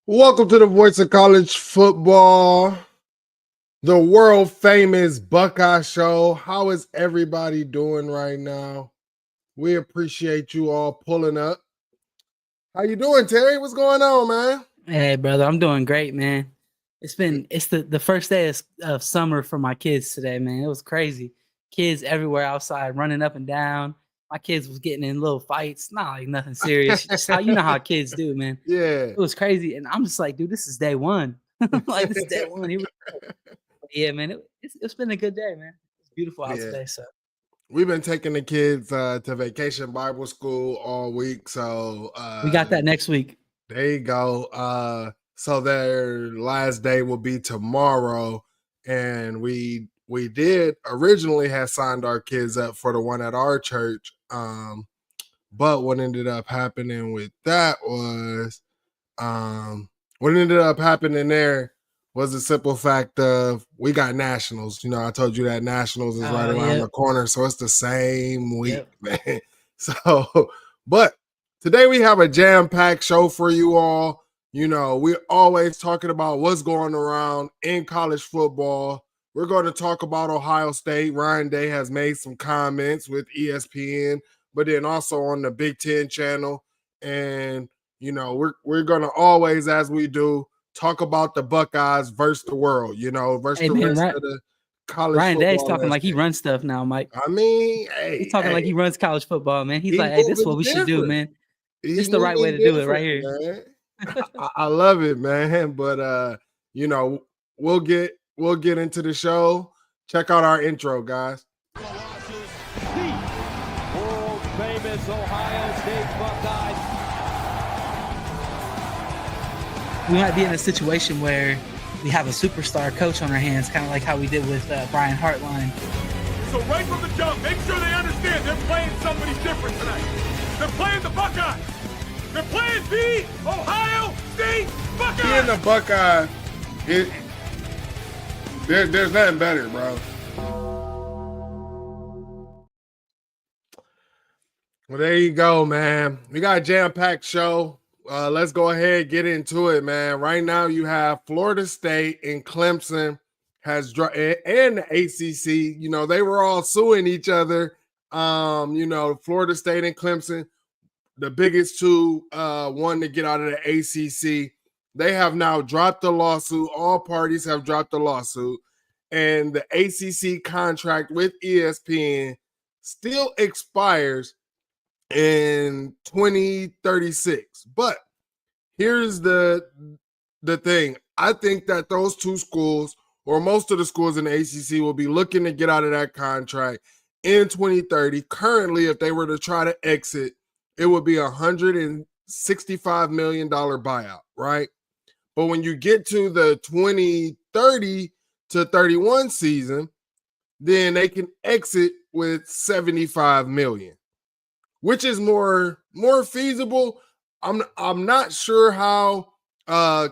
Welcome to the Voice of College Football, the world famous Buckeye show. How is everybody doing right now? We appreciate you all pulling up. How you doing, Terry? What's going on, man? Hey, brother, I'm doing great, man. It's the first day of summer for my kids today, man. It was crazy. Kids everywhere outside running up and down. My kids was getting in little fights, not like nothing serious. Just how you know how kids do, man. Yeah. It was crazy, and I'm just like, dude, this is day one. Like this is day one. Here we go. Yeah, man. It's been a good day, man. It's beautiful out Yeah. today. So We've been taking the kids to Vacation Bible School all week. So we got that next week. There you go. So their last day will be tomorrow. And we did originally have signed our kids up for the one at our church. But what ended up happening with that was what ended up happening there was the simple fact of we got nationals. You know, I told you that nationals is right around the corner. So it's the same week, man. So, but today we have a jam-packed show for you all. You know, we're always talking about what's going around in college football. We're going to talk about Ohio State. Ryan Day has made some comments with ESPN, but then also on the Big Ten channel. And, you know, we're going to always, as we do, talk about the Buckeyes versus the world, you know, versus the rest of the college Ryan football. Day's talking like he runs stuff now, Mike. I mean, hey, he's talking like he runs college football, man. He's like, hey, this is what we should do, man. It's the right way to do it right here. I love it, man. But you know, we'll get into the show. Check out our intro, guys. World famous Ohio State Buckeyes. We might be in a situation where we have a superstar coach on our hands, kind of like how we did with Brian Hartline. So right from the jump, make sure they understand they're playing somebody different tonight. They're playing the Buckeyes. They're playing the Ohio State Buckeyes. Being the Buckeye, there's nothing better, bro. Well, there you go, man. We got a jam-packed show. Let's go ahead and get into it, man. Right now, you have Florida State and Clemson and the ACC. You know, they were all suing each other. You know, Florida State and Clemson, the biggest two, wanting to get out of the ACC. They have now dropped the lawsuit. All parties have dropped the lawsuit. And the ACC contract with ESPN still expires in 2036. But here's the thing. I think that those two schools, or most of the schools in the ACC, will be looking to get out of that contract in 2030. Currently, if they were to try to exit, it would be $165 million buyout, right? But when you get to the 2030 to 31 season, then they can exit with $75 million. Which is more feasible. I'm not sure how,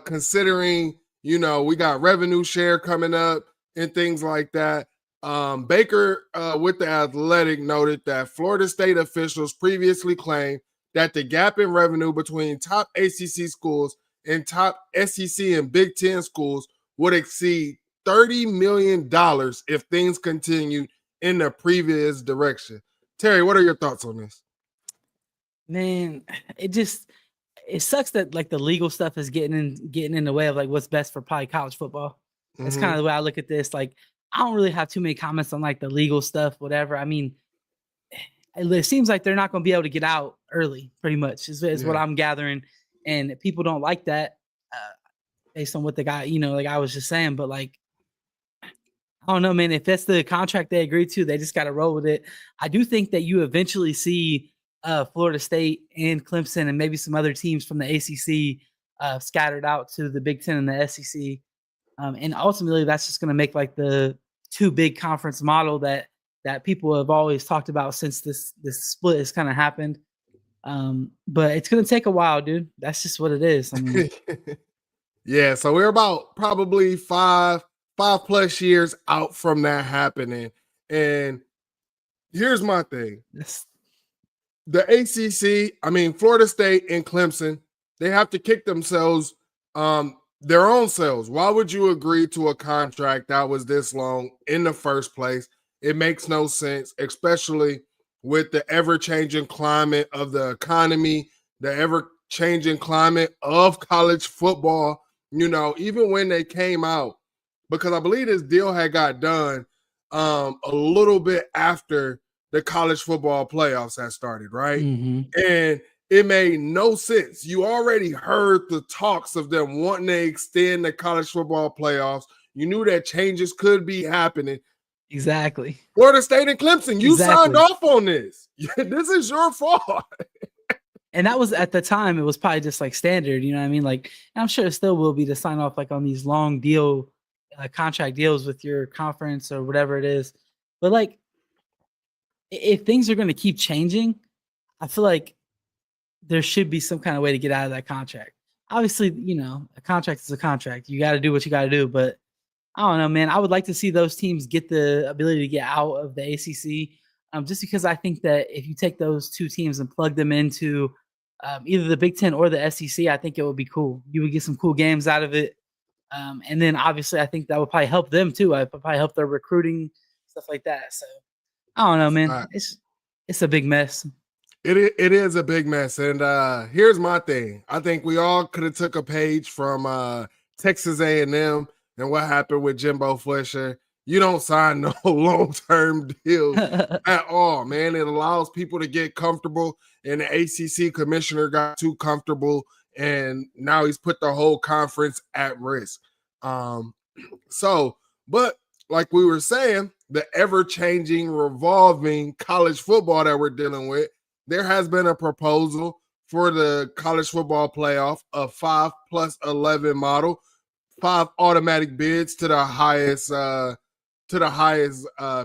considering, you know, we got revenue share coming up and things like that. Baker with the Athletic noted that Florida State officials previously claimed that the gap in revenue between top ACC schools and top SEC and Big Ten schools would exceed $30 million if things continued in the previous direction. Terry, what are your thoughts on this? Man, it sucks that like the legal stuff is getting in the way of like what's best for probably college football. That's kind of the way I look at this. Like, I don't really have too many comments on like the legal stuff, whatever. I mean, it seems like they're not going to be able to get out early, pretty much is what I'm gathering. And people don't like that based on what the guy, you know, like I was just saying, but like, I don't know, man, if that's the contract they agreed to, they just got to roll with it. I do think that you eventually see Florida State and Clemson and maybe some other teams from the ACC scattered out to the Big Ten and the SEC. And ultimately, that's just going to make like the two big conference model that people have always talked about since this split has kind of happened. But it's going to take a while, dude. That's just what it is. I mean, yeah, so we're about probably 5+ years out from that happening. And here's my thing. The ACC, I mean, Florida State and Clemson, they have to kick themselves their own selves. Why would you agree to a contract that was this long in the first place? It makes no sense, especially with the ever-changing climate of the economy, the ever-changing climate of college football. Even when they came out, because I believe this deal had got done a little bit after the college football playoffs had started, right? Mm-hmm. And it made no sense. You already heard the talks of them wanting to extend the college football playoffs. You knew that changes could be happening. Exactly. Florida State and Clemson, you signed Exactly. off on this. This is your fault. And that was at the time, it was probably just like standard, you know what I mean? Like, and I'm sure it still will be to sign off like on these long deal contract deals with your conference or whatever it is. But like, if things are going to keep changing, I feel like there should be some kind of way to get out of that contract. Obviously, a contract is a contract. You got to do what you got to do. But I don't know, man. I would like to see those teams get the ability to get out of the ACC, just because I think that if you take those two teams and plug them into either the Big Ten or the SEC, I think it would be cool. You would get some cool games out of it. And then obviously, I think that would probably help them too. It would probably help their recruiting, stuff like that. So I don't know, man. It's a big mess. It is a big mess. And here's my thing. I think we all could have took a page from Texas A&M and what happened with Jimbo Fisher. You don't sign no long-term deals at all, man. It allows people to get comfortable, and the ACC commissioner got too comfortable, and now he's put the whole conference at risk. But like we were saying, the ever-changing, revolving college football that we're dealing with, there has been a proposal for the college football playoff, a 5+11 model, 5 automatic bids to the highest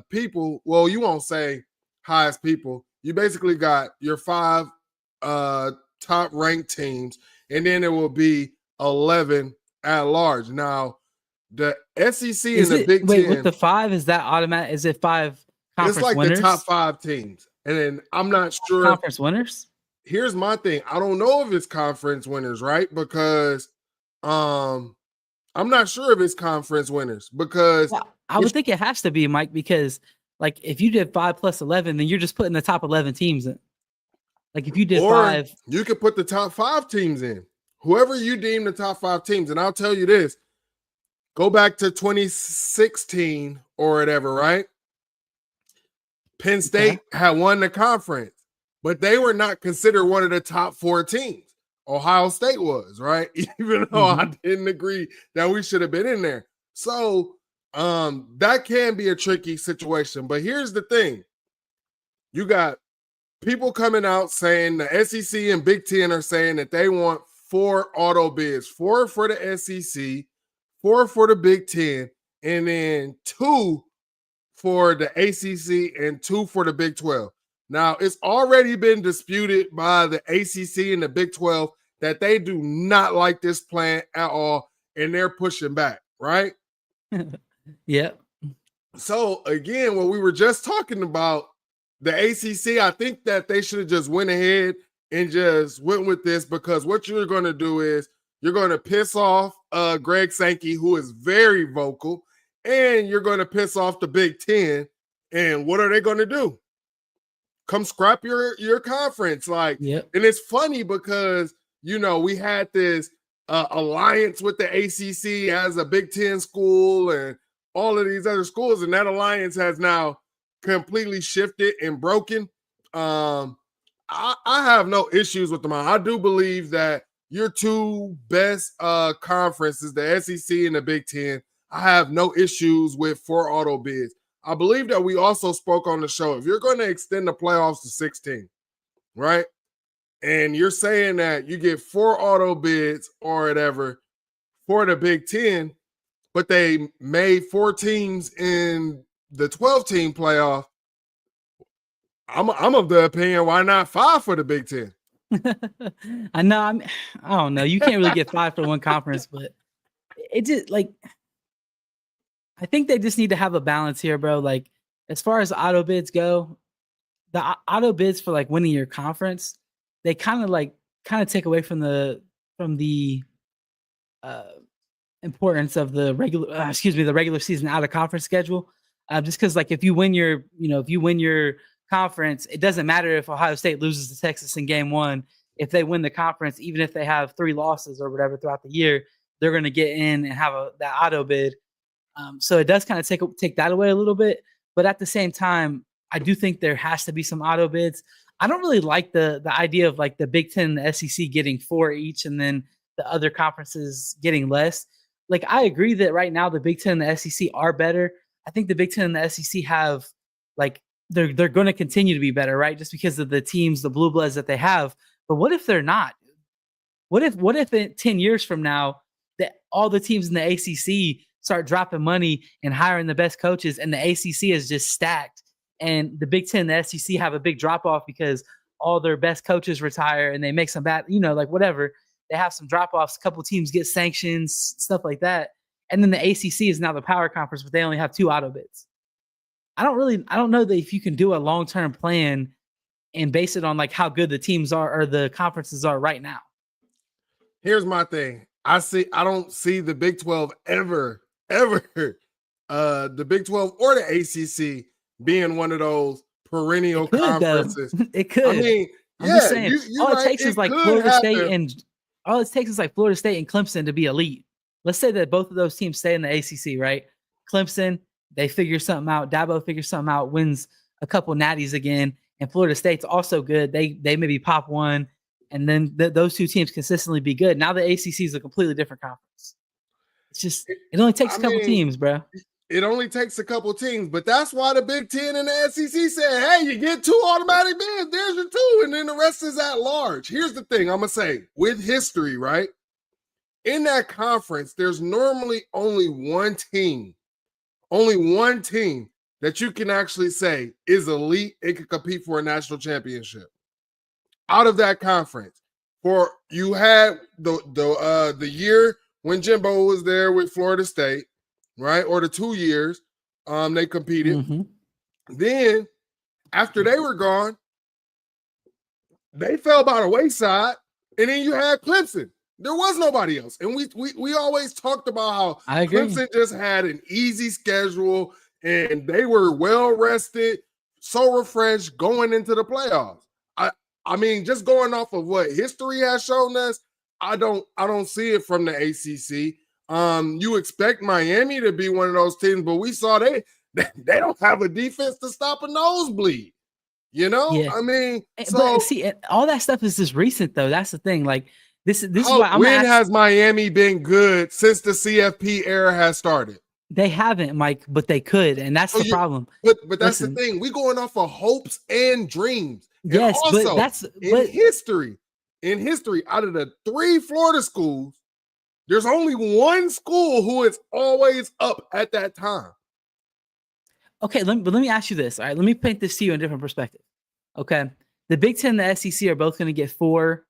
people. Well, you won't say highest people. You basically got your 5 top ranked teams, and then it will be 11 at large. Now, the SEC and the Big Ten. With the 5, is that automatic? Is it 5 conference it's like winners? The top 5 teams. And then I'm not sure. Conference winners? Here's my thing. I don't know if it's conference winners, right? Because I'm not sure if it's conference winners because I would think it has to be, Mike, because like if you did 5+11, then you're just putting the top 11 teams in. Like if you did 5, you could put the top 5 teams in. Whoever you deem the top 5 teams. And I'll tell you this. Go back to 2016 or whatever, right? Penn State had won the conference, but they were not considered one of the top 4 teams. Ohio State was, right? Even though I didn't agree that we should have been in there. So that can be a tricky situation. But here's the thing. You got people coming out saying the SEC and Big Ten are saying that they want 4 auto bids, 4 for the SEC, 4 for the Big Ten, and then 2 for the ACC and 2 for the Big 12. Now, it's already been disputed by the ACC and the Big 12 that they do not like this plan at all, and they're pushing back, right? Yep. So, again, what we were just talking about, the ACC, I think that they should have just went ahead and just went with this, because what you're going to do is you're going to piss off Greg Sankey, who is very vocal, and you're going to piss off the Big Ten. And what are they going to do? Come scrap your conference. And it's funny because, we had this alliance with the ACC as a Big Ten school and all of these other schools, and that alliance has now completely shifted and broken. I have no issues with them. I do believe that your 2 best conferences, the SEC and the Big Ten, I have no issues with 4 auto bids. I believe that we also spoke on the show. If you're going to extend the playoffs to 16, right? And you're saying that you get 4 auto bids or whatever for the Big Ten, but they made 4 teams in the 12-team playoff. I'm of the opinion, why not 5 for the Big Ten? I know. I don't know. You can't really get 5 for one conference, but it just I think they just need to have a balance here, bro. Like, as far as auto bids go, the auto bids for winning your conference, they kind of take away from the importance of the regular season out of conference schedule. Just because like if you win your conference, it doesn't matter if Ohio State loses to Texas in game 1. If they win the conference, even if they have 3 losses or whatever throughout the year, they're going to get in and have that auto bid. So it does kind of take that away a little bit. But at the same time, I do think there has to be some auto bids. I don't really like the idea of like the Big Ten and the SEC getting 4 each and then the other conferences getting less. Like, I agree that right now the Big Ten and the SEC are better. I think the Big Ten and the SEC have, like, they're going to continue to be better, right? Just because of the teams, the blue bloods that they have. But what if they're not? What if in 10 years from now that all the teams in the ACC start dropping money and hiring the best coaches and the ACC is just stacked and the Big Ten and the SEC have a big drop off because all their best coaches retire and they make some bad, like whatever. They have some drop-offs. A couple teams get sanctions, stuff like that. And then the ACC is now the power conference, but they only have 2 auto bids. I don't know that if you can do a long-term plan and base it on like how good the teams are or the conferences are right now. Here's my thing. I don't see the Big 12 ever, the Big 12 or the ACC being one of those perennial conferences. It could. I mean, I'm just saying, all it takes is like Florida State and Clemson to be elite. Let's say that both of those teams stay in the ACC, right? Clemson, they figure something out. Dabo figures something out, wins a couple natties again, and Florida State's also good. They maybe pop one, and then those 2 teams consistently be good. Now the ACC is a completely different conference. It's just it only takes a couple teams, bro. It only takes a couple teams, but that's why the Big Ten and the SEC said, hey, you get 2 automatic bids. There's your 2, and then the rest is at large. Here's the thing I'm going to say. With history, right? In that conference, there's normally only one team that you can actually say is elite and can compete for a national championship. Out of that conference, for you had the year when Jimbo was there with Florida State, right? Or the 2 years they competed. Mm-hmm. Then after they were gone, they fell by the wayside. And then you had Clemson. There was nobody else. And we always talked about how Clemson just had an easy schedule and they were well rested, so refreshed going into the playoffs. I mean, just going off of what history has shown us, I don't see it from the ACC. You expect Miami to be one of those teams, but we saw they don't have a defense to stop a nosebleed. Yeah. I mean, but see, all that stuff is just recent though. That's the thing. Like this is why I'm when has Miami been good since the CFP era has started? They haven't, Mike, but they could, and that's the problem. But that's the thing. We going off of hopes and dreams. Yes, and also, but that's in history, out of the 3 Florida schools, there's only one school who is always up at that time. Okay, let me ask you this. All right, let me paint this to you in a different perspective. Okay, the Big Ten and the SEC are both going to get 4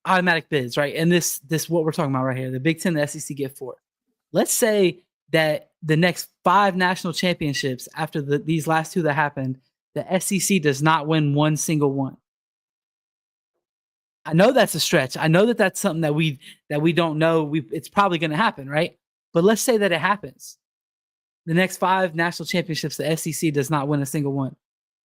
automatic bids, right? And this what we're talking about right here. The Big Ten and the SEC get 4. Let's say that the next 5 national championships after these last 2 that happened, the SEC does not win one single one. I know that's a stretch. I know that that's something that we don't know. It's probably going to happen, right? But let's say that it happens. The next 5 national championships, the SEC does not win a single one.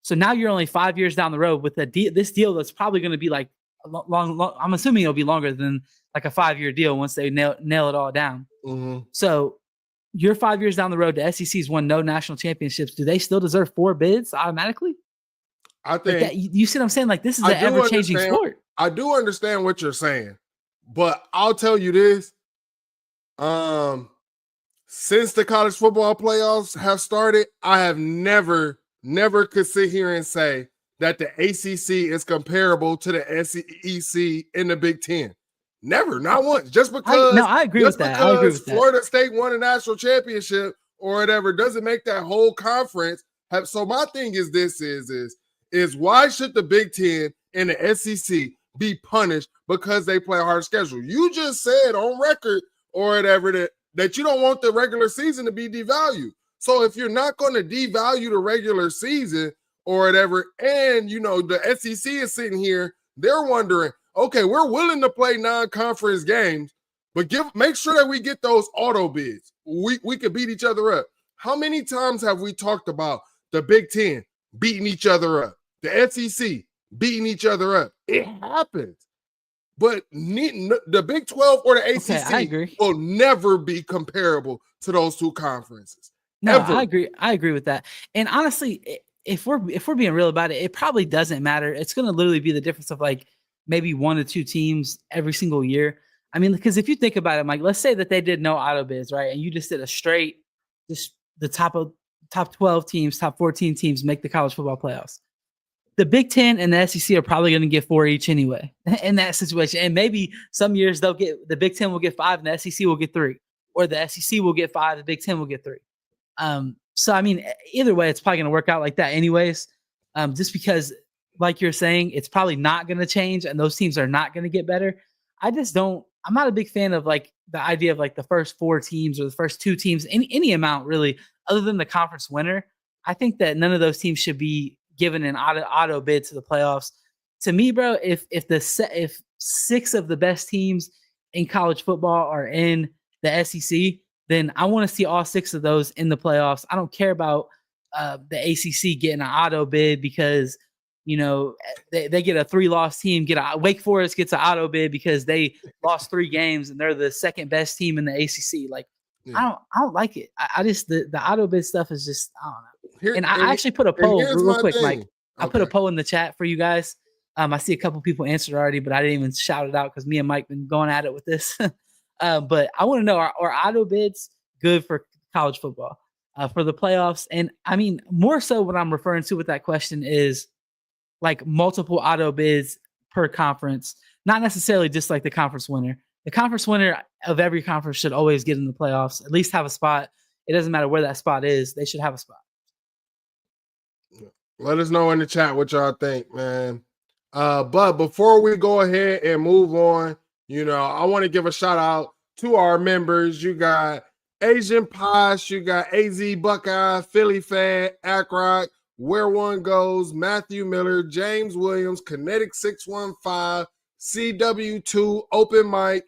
So now you're only 5 years down the road with this deal that's probably going to be like long. I'm assuming it'll be longer than like a 5-year deal once they nail it all down. Mm-hmm. So you're 5 years down the road. The SEC's won no national championships. Do they still deserve 4 bids automatically? I think like you see what I'm saying? Like this is an ever-changing sport. I do understand what you're saying, but I'll tell you this. Since the college football playoffs have started, I have never could sit here and say that the ACC is comparable to the SEC in the Big Ten. Never, not once. Just because I agree with that. I agree with Florida State won a national championship or whatever doesn't make that whole conference have. So my thing is this is why should the Big Ten and the SEC be punished because they play a hard schedule? You just said on record or whatever that you don't want the regular season to be devalued. So if you're not going to devalue the regular season or whatever, and the SEC is sitting here, they're wondering, okay, we're willing to play non-conference games, But make sure that we get those auto bids. We could beat each other up. How many times have we talked about the Big Ten beating each other up, the SEC beating each other up? It happens. But the Big 12 or the ACC I agree. will never be comparable to those two conferences. No, Ever. I agree with that. And honestly, if we're being real about it, it probably doesn't matter. It's going to literally be the difference of like maybe 1 to 2 teams every single year. I mean, because if you think about it, Mike, let's say that they did no auto bids, right? And you just did a straight, just the top 12 teams, top 14 teams make the college football playoffs. The Big Ten and the SEC are probably going to get 4 each anyway in that situation. And maybe some years the Big Ten will get 5 and the SEC will get 3, or the SEC will get 5, the Big Ten will get 3. So I mean, either way, it's probably going to work out like that anyways. Just because, like you're saying, it's probably not going to change, and those teams are not going to get better. I'm not a big fan of like the idea of like the first 4 teams or the first 2 teams, any amount really, other than the conference winner. I think that none of those teams should be given an auto bid to the playoffs. To me, bro, if 6 of the best teams in college football are in the SEC, then I want to see all 6 of those in the playoffs. I don't care about the ACC getting an auto bid because, you know, they get a 3-loss team. Wake Forest gets an auto bid because they lost 3 games and they're the second best team in the ACC. Like, yeah. I don't like it. I just the auto bid stuff is just, I don't know. I actually put a poll real quick, Mike. Okay. I put a poll in the chat for you guys. I see a couple people answered already, but I didn't even shout it out because me and Mike been going at it with this. But I want to know, are auto bids good for college football for the playoffs? And I mean, more so what I'm referring to with that question is like multiple auto bids per conference, not necessarily just like the conference winner. The conference winner of every conference should always get in the playoffs, at least have a spot. It doesn't matter where that spot is. They should have a spot. Let us know in the chat what y'all think, man. But before we go ahead and move on, you know, I want to give a shout out to our members. You got Asian Posh, you got AZ Buckeye, Philly Fan, Ackrock, Where One Goes, Matthew Miller, James Williams, Kinetic 615, CW2, Open Mic,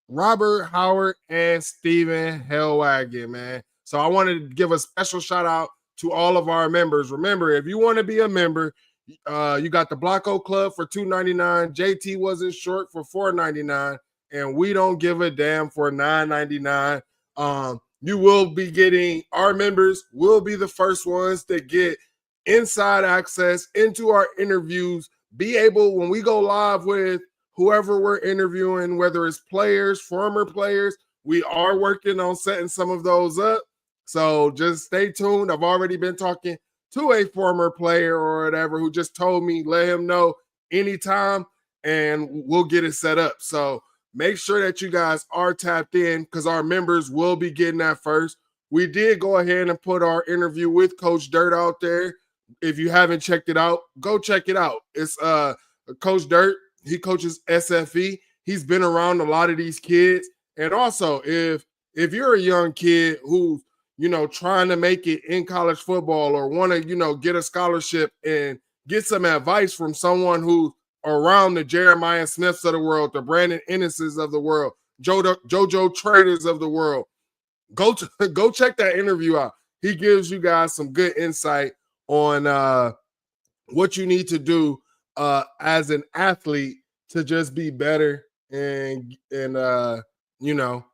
Robert Howard, and Steven Hellwagon, man. So I wanted to give a special shout out to all of our members. Remember, if you want to be a member, you got the Blocko Club for $2.99. JT wasn't short for $4.99, and we don't give a damn for $9.99. You will be getting, our members will be the first ones to get inside access into our interviews, be able, when we go live with whoever we're interviewing, whether it's players, former players, we are working on setting some of those up. So just stay tuned. I've already been talking to a former player or whatever who just told me, let him know anytime and we'll get it set up. So make sure that you guys are tapped in because our members will be getting that first. We did go ahead and put our interview with Coach Dirt out there. If you haven't checked it out, go check it out. It's Coach Dirt. He coaches SFE. He's been around a lot of these kids. And also, if you're a young kid who's, you know, trying to make it in college football or want to, you know, get a scholarship and get some advice from someone who's around the Jeremiah Smiths of the world, the Brandon Ennises of the world, JoJo Traders of the world, go check that interview out. He gives you guys some good insight on what you need to do as an athlete to just be better and you know,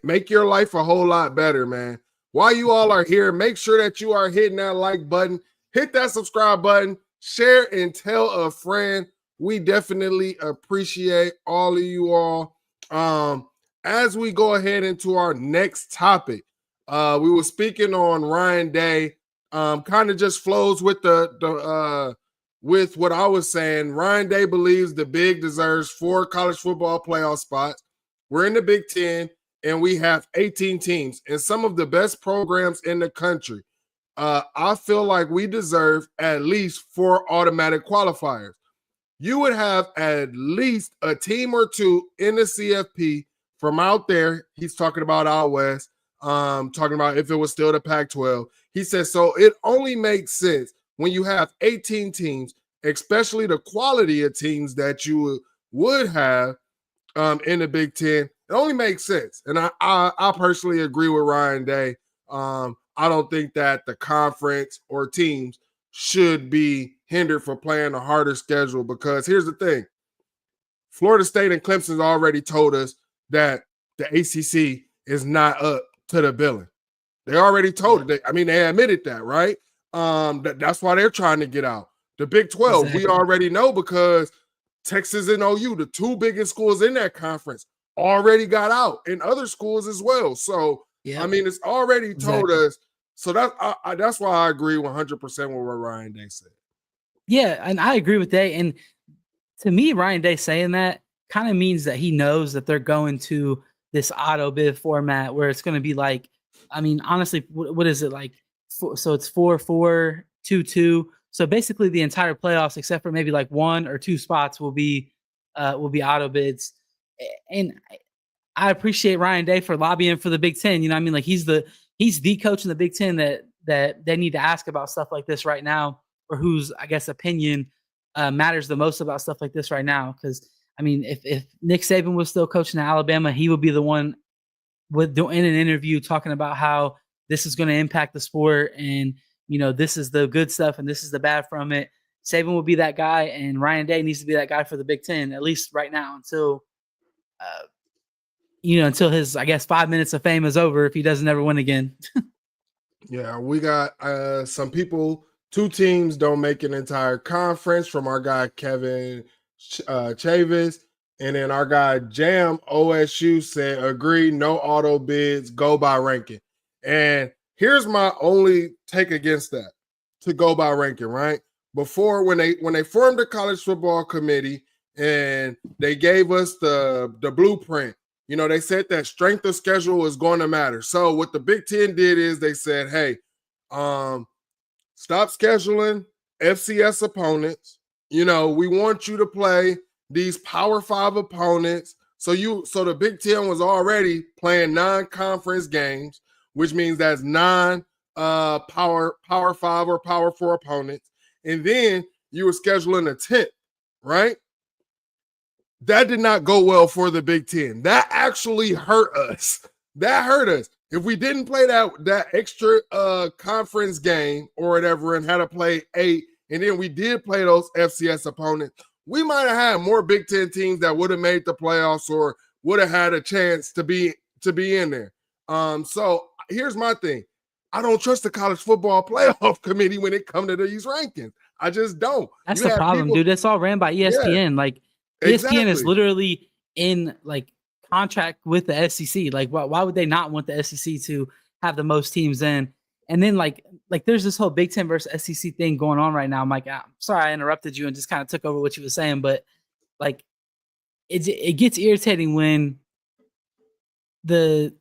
make your life a whole lot better, man. While you all are here, make sure that you are hitting that like button, hit that subscribe button, share and tell a friend. We definitely appreciate all of you all. As we go ahead into our next topic, we were speaking on Ryan Day. Kind of just flows with with what I was saying. Ryan Day believes the Big deserves 4 college football playoff spots. We're in the Big Ten, and we have 18 teams and some of the best programs in the country. I feel like we deserve at least 4 automatic qualifiers. You would have at least a team or 2 in the CFP from out there. He's talking about out west, talking about if it was still the Pac-12. He says, so it only makes sense when you have 18 teams, especially the quality of teams that you would have, in the Big Ten. It only makes sense. And I personally agree with Ryan Day. I don't think that the conference or teams should be hindered for playing a harder schedule, because here's the thing. Florida State and Clemson already told us that the ACC is not up to the billing. They already told it. They admitted that, right? That's why they're trying to get out. The Big 12, exactly. We already know, because Texas and OU, the two biggest schools in that conference, already got out, and other schools as well. So, it's already told us. So that's why I agree 100% with what Ryan Day said. Yeah, and I agree with Day. And to me, Ryan Day saying that kind of means that he knows that they're going to this auto bid format where it's going to be like, honestly, what is it like? So it's 4-4-2-2. So basically the entire playoffs, except for maybe like 1 or 2 spots, will be auto bids. And I appreciate Ryan Day for lobbying for the Big Ten. Like he's the coach in the Big Ten that they need to ask about stuff like this right now, or whose, I guess, opinion matters the most about stuff like this right now. Because if Nick Saban was still coaching at Alabama, he would be the one in an interview talking about how this is going to impact the sport, and this is the good stuff and this is the bad from it. Saban will be that guy, and Ryan Day needs to be that guy for the Big Ten, at least right now, until his, I guess, 5 minutes of fame is over if he doesn't ever win again. Yeah, we got some people. 2 teams don't make an entire conference, from our guy Kevin Chavis. And then our guy Jam OSU said, agree, no auto bids, go by ranking. And here's my only take against that, to go by ranking, right? Before, when they formed the college football committee and they gave us the blueprint, they said that strength of schedule is going to matter. So what the Big Ten did is they said, hey, stop scheduling FCS opponents. We want you to play these Power 5 opponents. So the Big Ten was already playing non-conference games, which means that's Power 5 or Power 4 opponents. And then you were scheduling a 10th, right? That did not go well for the Big Ten. That actually hurt us. If we didn't play that extra conference game or whatever and had to play 8, and then we did play those FCS opponents, we might have had more Big Ten teams that would have made the playoffs or would have had a chance to be in there. So here's my thing. I don't trust the college football playoff committee when it comes to these rankings. I just don't. That's the problem, dude. It's all ran by ESPN. Yeah, like ESPN is literally in like contract with the SEC. Like, why would they not want the SEC to have the most teams in? And then like there's this whole Big Ten versus SEC thing going on right now. I'm like, I'm sorry I interrupted you and just kind of took over what you were saying, but like it gets irritating when the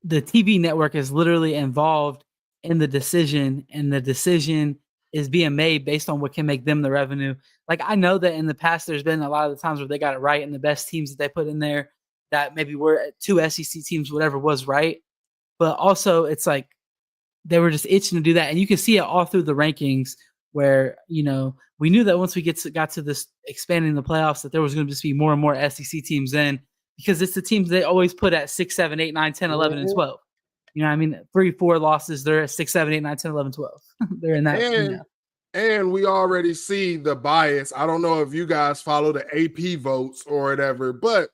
TV network is literally involved in the decision, and the decision is being made based on what can make them the revenue. Like, I know that in the past there's been a lot of the times where they got it right, and the best teams that they put in there that maybe were 2 SEC teams, whatever was right. But also it's like they were just itching to do that. And you can see it all through the rankings where, we knew that once we got to this expanding the playoffs, that there was going to just be more and more SEC teams in, because it's the teams they always put at 6, 7, 8, 9, 10, 11, and 12. 3-4 losses, they're at 6, 7, 8, 9, 10, 11, 12. They're in that. And we already see the bias. I don't know if you guys follow the AP votes or whatever, but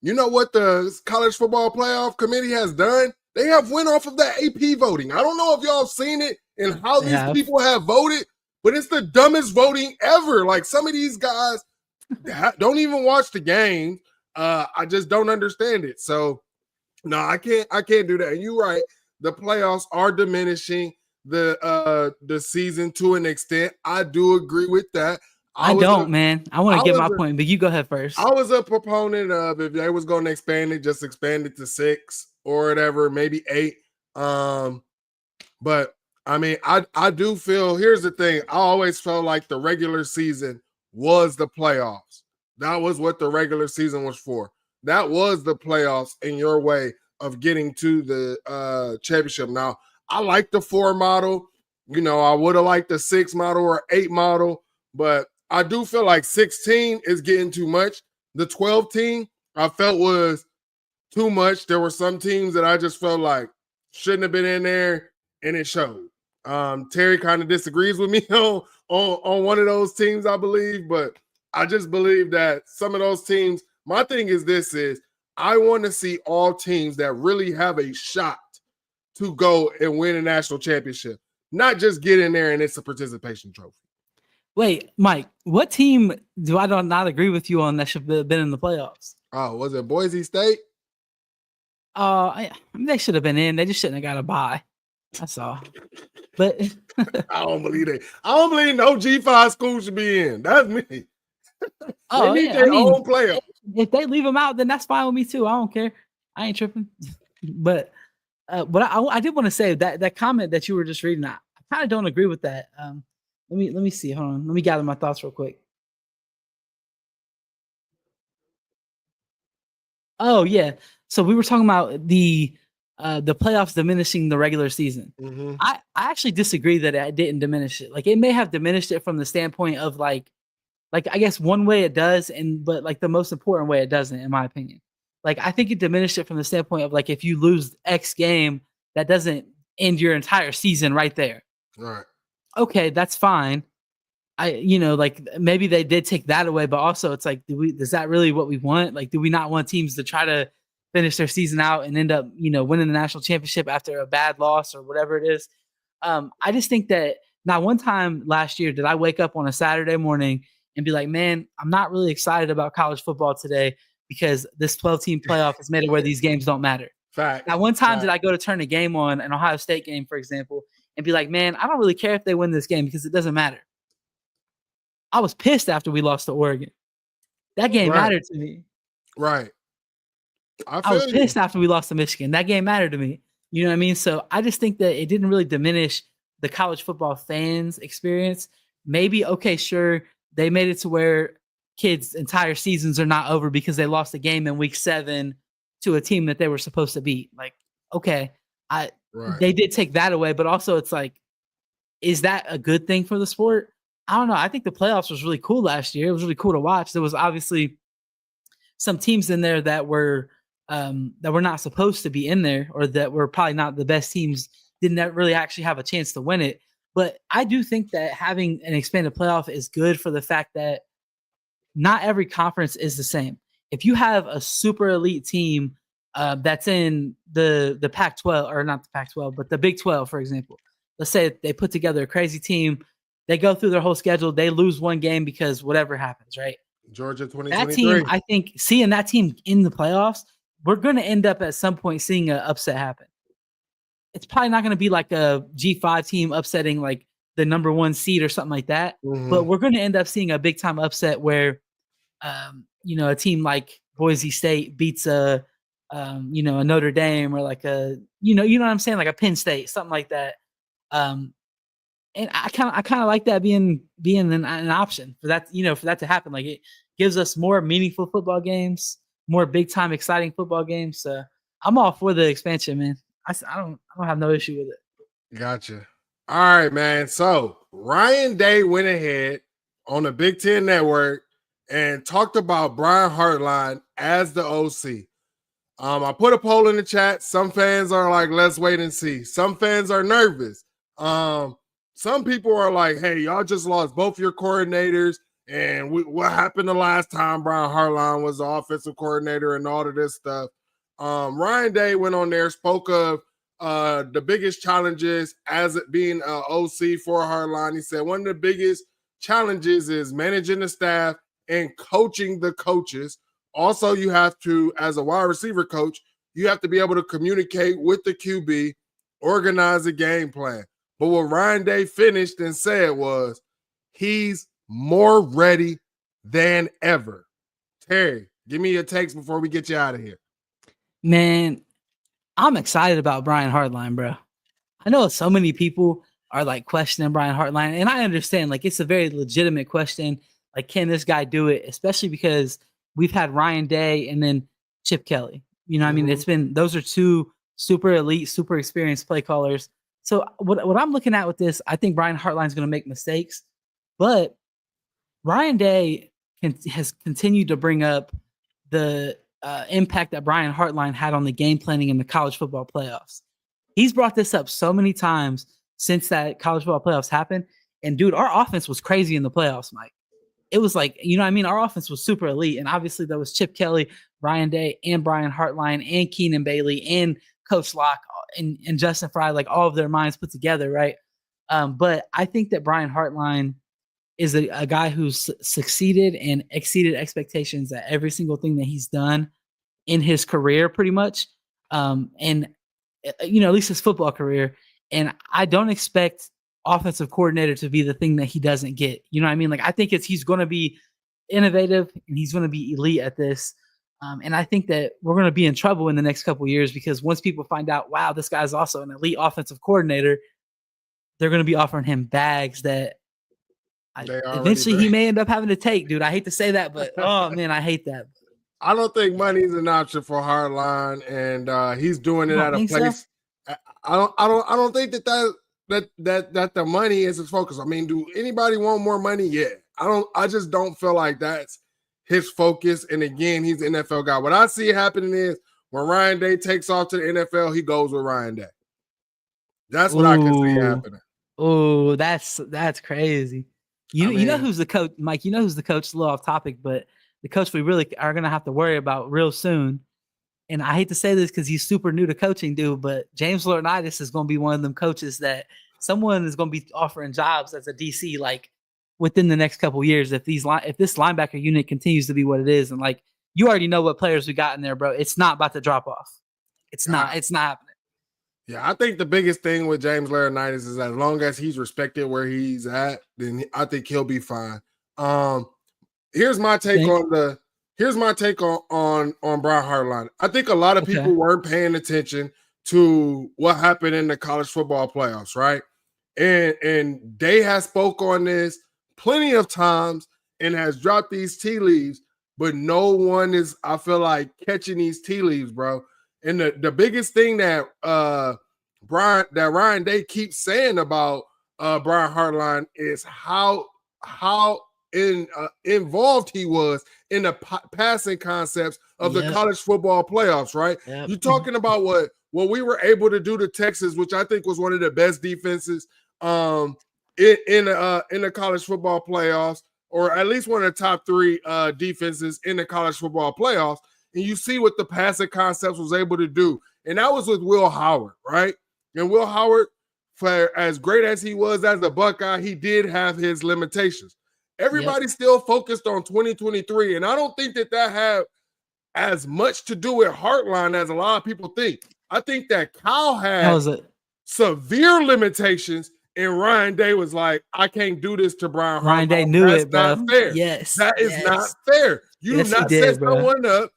you know what the college football playoff committee has done? They have went off of that AP voting. I don't know if y'all have seen it and how these people have voted, but it's the dumbest voting ever. Like, some of these guys don't even watch the game. I just don't understand it. So no, I can't do that. And you're right. The playoffs are diminishing the season to an extent. I do agree with that. I don't, man. I want to get my point, but you go ahead first. I was a proponent of, if they was going to expand it, just expand it to 6 or whatever, maybe 8. But I do feel, here's the thing. I always felt like the regular season was the playoffs. That was what the regular season was for. That was the playoffs in your way of getting to the championship. Now, I like the 4 model. I would have liked the 6 model or 8 model, but I do feel like 16 is getting too much. The 12 team, I felt was too much. There were some teams that I just felt like shouldn't have been in there, and it showed. Terry kind of disagrees with me on one of those teams, I believe, but I just believe that some of those teams, my thing is I want to see all teams that really have a shot to go and win a national championship, not just get in there and it's a participation trophy. Wait, Mike, what team do I not agree with you on that should have been in the playoffs? Oh, was it Boise State? I mean, they should have been in. They just shouldn't have got a bye. That's all. But I don't believe that. I don't believe no G5 school should be in. That's me. oh, they need their own playoff. If they leave them out, then that's fine with me too. I don't care. I ain't tripping. But I did want to say that comment that you were just reading, I kind of don't agree with that. Let me see. Hold on. Let me gather my thoughts real quick. Oh yeah. So we were talking about the playoffs diminishing the regular season. Mm-hmm. I actually disagree that it didn't diminish it. Like, it may have diminished it from the standpoint of like I guess one way it does, but like the most important way it doesn't, in my opinion. Like, I think it diminished it from the standpoint of like, if you lose X game, that doesn't end your entire season right there. Right. Okay, that's fine. Like, maybe they did take that away, but also it's like, is that really what we want? Like, do we not want teams to try to finish their season out and end up, winning the national championship after a bad loss or whatever it is? I just think that not one time last year did I wake up on a Saturday morning and be like, man, I'm not really excited about college football today because this 12-team playoff has made it where these games don't matter. Fact. Now, one time did I go to turn a game on, an Ohio State game, for example, and be like, man, I don't really care if they win this game because it doesn't matter. I was pissed after we lost to Oregon. That game mattered to me. Right. I was pissed after we lost to Michigan. That game mattered to me. You know what I mean? So I just think that it didn't really diminish the college football fans' experience. Maybe, okay, sure, they made it to where kids' entire seasons are not over because they lost a game in week 7 to a team that they were supposed to beat. Like, okay, they did take that away, but also it's like, is that a good thing for the sport? I don't know. I think the playoffs was really cool last year. It was really cool to watch. There was obviously some teams in there that were not supposed to be in there, or that were probably not the best teams, didn't really actually have a chance to win it. But I do think that having an expanded playoff is good for the fact that not every conference is the same. If you have a super elite team that's in the Pac-12, or not the Pac-12, but the Big 12, for example, let's say they put together a crazy team. They go through their whole schedule. They lose one game because whatever happens, right? Georgia 2023. That team, I think, seeing that team in the playoffs, we're going to end up at some point seeing an upset happen. It's probably not going to be like a G5 team upsetting like the number 1 seed or something like that. Mm-hmm. But we're going to end up seeing a big time upset where, a team like Boise State beats a Notre Dame, or like you know what I'm saying? Like a Penn State, something like that. And I kind of like that being an option for that, for that to happen. Like, it gives us more meaningful football games, more big time exciting football games. So I'm all for the expansion, man. I don't have no issue with it. Gotcha. All right, man. So Ryan Day went ahead on the Big Ten Network and talked about Brian Hartline as the OC. I put a poll in the chat. Some fans are like, let's wait and see. Some fans are nervous. Some people are like, hey, y'all just lost both your coordinators. And what happened the last time Brian Hartline was the offensive coordinator and all of this stuff? Ryan Day went on there, spoke of the biggest challenges as it being an OC for Hartline. He said one of the biggest challenges is managing the staff and coaching the coaches. Also, you have to, as a wide receiver coach, you have to be able to communicate with the QB, organize a game plan. But what Ryan Day finished and said was he's more ready than ever. Terry, give me your takes before we get you out of here. Man, I'm excited about Brian Hartline, bro. I know so many people are like questioning Brian Hartline, and I understand, like, it's a very legitimate question. Like, can this guy do it? Especially because we've had Ryan Day and then Chip Kelly. You know what I mean? Those are 2 super elite, super experienced play callers. So what I'm looking at with this, I think Brian Hartline's going to make mistakes, but Ryan Day has continued to bring up the impact that Brian Hartline had on the game planning in the college football playoffs. He's brought this up so many times since that college football playoffs happened. And dude, our offense was crazy in the playoffs, Mike. It was like, you know what I mean? Our offense was super elite. And obviously there was Chip Kelly, Ryan Day, and Brian Hartline, and Keenan Bailey, and Coach Locke, and Justin Fry, like all of their minds put together, right? But I think that Brian Hartline is a guy who's succeeded and exceeded expectations at every single thing that he's done in his career, pretty much. And, you know, at least his football career. And I don't expect offensive coordinator to be the thing that he doesn't get. You know what I mean? Like, I think he's going to be innovative and he's going to be elite at this. And I think that we're going to be in trouble in the next couple of years, because once people find out, wow, this guy's also an elite offensive coordinator, they're going to be offering him bags that eventually he may end up having to take, dude. I hate to say that, but oh man, I hate that. I don't think money is an option for Hartline, and he's doing it at a place. So? I don't think that the money is his focus. I mean, do anybody want more money? Yeah. I just don't feel like that's his focus. And again, he's an NFL guy. What I see happening is when Ryan Day takes off to the NFL, he goes with Ryan Day. That's what I can see happening. Oh, that's crazy. You know who's the coach, Mike? You know who's the coach? A little off topic, but the coach we really are going to have to worry about real soon. And I hate to say this because he's super new to coaching, dude, but James Laurinaitis is going to be one of them coaches that someone is going to be offering jobs as a DC like within the next couple of years if this linebacker unit continues to be what it is. And like, you already know what players we got in there, bro. It's not about to drop off. It's not happening. Yeah, I think the biggest thing with James Laurinaitis is as long as he's respected where he's at, then I think he'll be fine. Here's my take on Brian Hartline. I think a lot of people weren't paying attention to what happened in the college football playoffs, right? And Day has spoke on this plenty of times and has dropped these tea leaves, but no one is, I feel like, catching these tea leaves, bro. And the biggest thing that Ryan Day keeps saying about Brian Hartline is how involved he was in the passing concepts of the college football playoffs, right? Yep. You're talking about what we were able to do to Texas, which I think was one of the best defenses in the college football playoffs, or at least one of the top three defenses in the college football playoffs. And you see what the passing concepts was able to do. And that was with Will Howard, right? And Will Howard, for as great as he was as a Buckeye, he did have his limitations. Everybody still focused on 2023. And I don't think that had as much to do with Hartline as a lot of people think. I think that Kyle had severe limitations, and Ryan Day was like, I can't do this to Brian Hartline. Ryan Day knew That's it, bro. not fair. Yes. That is not fair. You do not set someone up.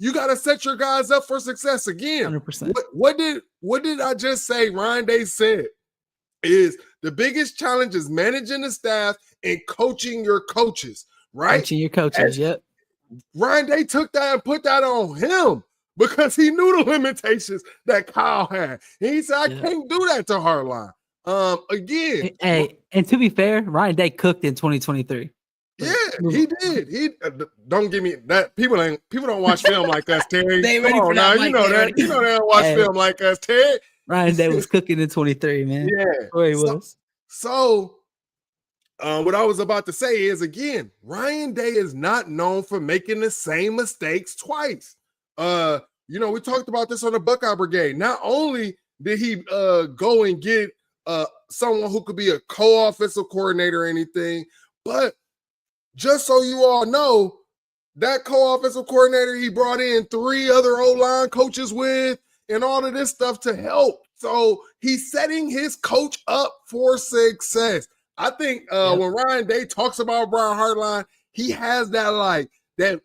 You got to set your guys up for success again. 100%. What did I just say? Ryan Day said is the biggest challenge is managing the staff and coaching your coaches, right? Coaching your coaches, yep. Ryan Day took that and put that on him because he knew the limitations that Kyle had. And he said, I can't do that to Hartline. Again. Hey, and to be fair, Ryan Day cooked in 2023. Yeah, he did. He don't give me that. People don't watch film like us, Terry. They ready for now. That, you know that. You know they don't watch film like us, Terry. Ryan Day was cooking in 23, man. Yeah, where he was. So, what I was about to say is again, Ryan Day is not known for making the same mistakes twice. We talked about this on the Buckeye Brigade. Not only did he go and get someone who could be a co-offensive coordinator or anything, but just so you all know, that co-offensive coordinator, he brought in 3 other O-line coaches with and all of this stuff to help. So he's setting his coach up for success. I think when Ryan Day talks about Brian Hartline, he has that that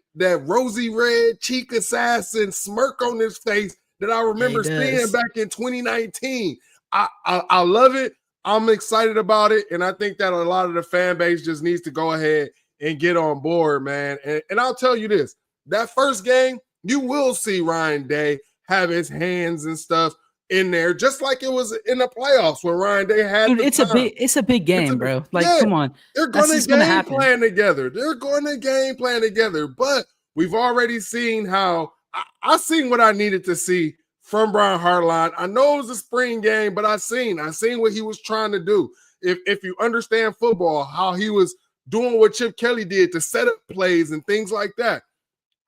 rosy red cheek assassin smirk on his face that I remember seeing back in 2019. I love it. I'm excited about it. And I think that a lot of the fan base just needs to go ahead and get on board, man. And I'll tell you this, that first game, you will see Ryan Day have his hands and stuff in there, just like it was in the playoffs when Ryan Day had. Dude, it's a big game, bro. Like, come on. They're going to game plan together. But we've already seen how I seen what I needed to see from Brian Hartline. I know it was a spring game, but I seen what he was trying to do. If you understand football, how he was doing what Chip Kelly did to set up plays and things like that.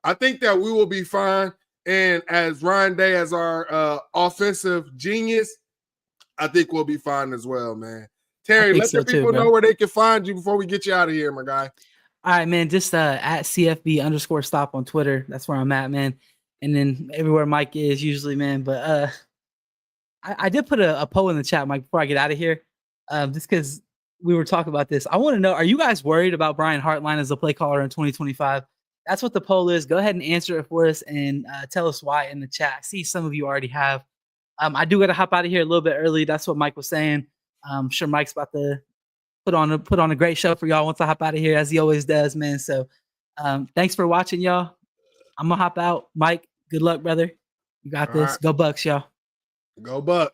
I think that we will be fine. And as Ryan Day, as our offensive genius, I think we'll be fine as well, man. Terry, let the people know where they can find you before we get you out of here, my guy. All right, man. Just at CFB_stop on Twitter. That's where I'm at, man. And then everywhere Mike is usually, man. But I did put a poll in the chat, Mike, before I get out of here. Just because we were talking about this. I want to know, are you guys worried about Brian Hartline as a play caller in 2025? That's what the poll is. Go ahead and answer it for us and tell us why in the chat. I see some of you already have. I do got to hop out of here a little bit early. That's what Mike was saying. I'm sure Mike's about to put on a great show for y'all once I hop out of here, as he always does, man. So thanks for watching, y'all. I'm going to hop out. Mike, good luck, brother. You got this. Right. Go Bucks, y'all. Go Buck.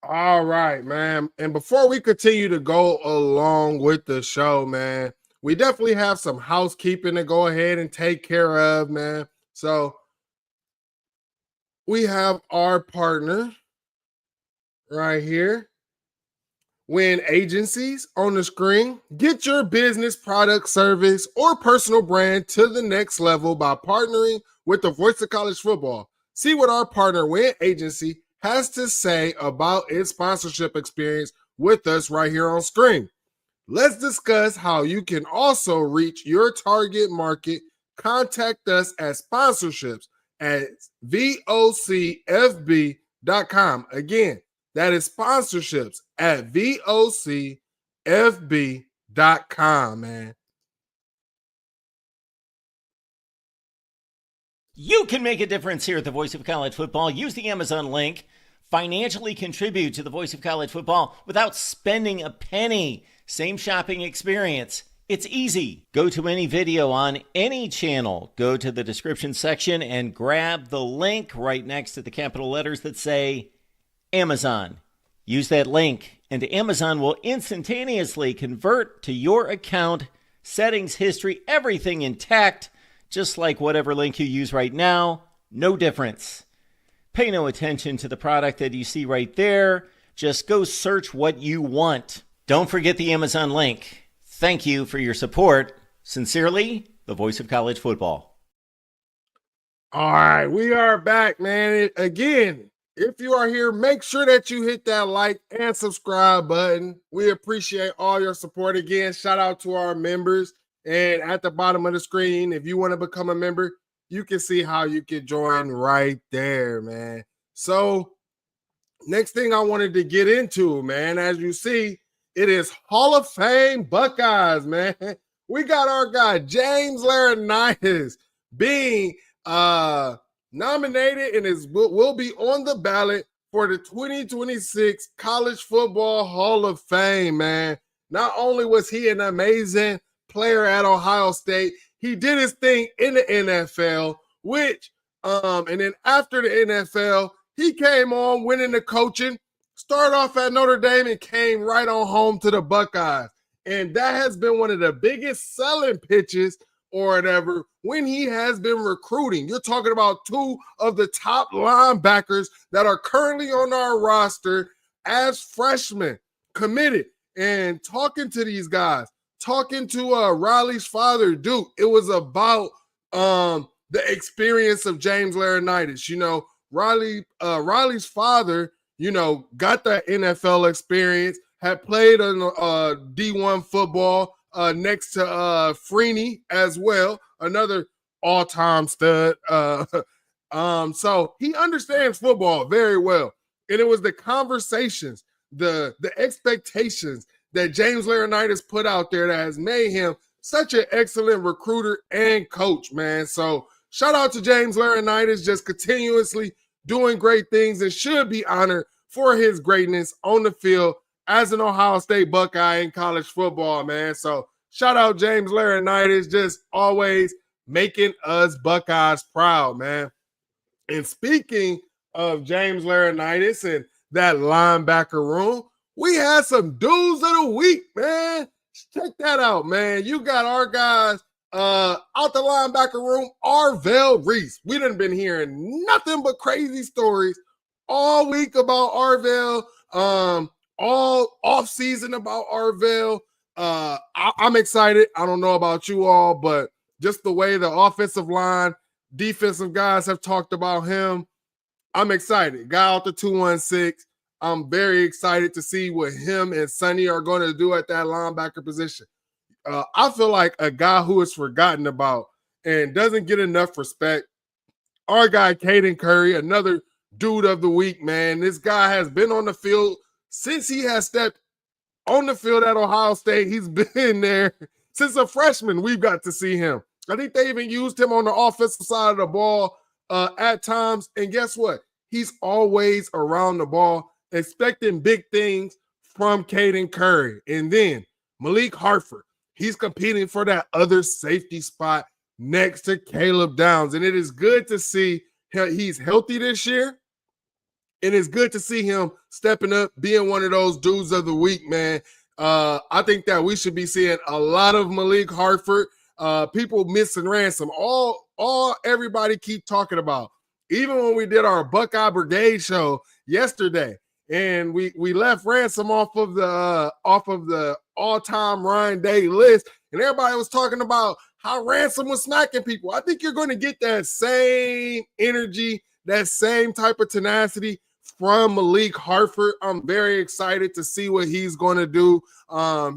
All right, man. And before we continue to go along with the show, man, we definitely have some housekeeping to go ahead and take care of, man. So we have our partner right here. Win agencies on the screen. Get your business, product, service, or personal brand to the next level by partnering with the Voice of College Football. See what our partner Win Agency has to say about its sponsorship experience with us right here on screen. Let's discuss how you can also reach your target market. Contact us at sponsorships at vocfb.com. Again, that is sponsorships at vocfb.com, man. You can make a difference here at the Voice of College Football. Use the Amazon link. Financially contribute to the Voice of College Football without spending a penny. Same shopping experience. It's easy. Go to any video on any channel. Go to the description section and grab the link right next to the capital letters that say Amazon. Use that link and Amazon will instantaneously convert to your account, settings, history, everything intact, just like whatever link you use right now. No difference. Pay no attention to the product that you see right there. Just go search what you want. Don't forget the Amazon link. Thank you for your support. Sincerely, the Voice of College Football. All right, we are back, man. Again, if you are here, make sure that you hit that like and subscribe button. We appreciate all your support. Again, shout out to our members. And at the bottom of the screen, if you want to become a member, you can see how you can join right there, man. So next thing I wanted to get into, man, as you see, it is Hall of Fame Buckeyes, man. We got our guy, James Laurinaitis, being nominated and will be on the ballot for the 2026 College Football Hall of Fame, man. Not only was he an amazing player at Ohio State, he did his thing in the NFL, which, and then after the NFL, he came on winning the coaching, started off at Notre Dame and came right on home to the Buckeyes. And that has been one of the biggest selling pitches or whatever when he has been recruiting. You're talking about two of the top linebackers that are currently on our roster as freshmen, committed, and talking to these guys. Talking to Riley's father, Duke, it was about the experience of James Laurinaitis. You know, Riley's father, you know, got that NFL experience, had played on D1 football next to Freeney as well, another all-time stud. So he understands football very well. And it was the conversations, the expectations that James Laurinaitis put out there that has made him such an excellent recruiter and coach, man. So shout out to James Laurinaitis, just continuously doing great things and should be honored for his greatness on the field as an Ohio State Buckeye in college football, man. So shout out James Laurinaitis, just always making us Buckeyes proud, man. And speaking of James Laurinaitis and that linebacker room, we had some dudes of the week, man. Check that out, man. You got our guys out the linebacker room, Arvell Reese. We done been hearing nothing but crazy stories all week about Arvell, all off season about Arvell. I'm excited. I don't know about you all, but just the way the offensive line, defensive guys have talked about him, I'm excited. Guy out the 216. I'm very excited to see what him and Sonny are going to do at that linebacker position. I feel like a guy who is forgotten about and doesn't get enough respect. Our guy, Caden Curry, another dude of the week, man. This guy has been on the field since he has stepped on the field at Ohio State. He's been there since a freshman. We've got to see him. I think they even used him on the offensive side of the ball at times. And guess what? He's always around the ball, expecting big things from Caden Curry. And then Malik Hartford. He's competing for that other safety spot next to Caleb Downs. And it is good to see he's healthy this year. And it's good to see him stepping up, being one of those dudes of the week, man. I think that we should be seeing a lot of Malik Hartford. People missing Ransom. All everybody keep talking about. Even when we did our Buckeye Brigade show yesterday, and we left Ransom off of the all-time Ryan Day list, and everybody was talking about how Ransom was smacking people. I think you're going to get that same energy, that same type of tenacity from Malik Hartford. I'm very excited to see what he's going to do.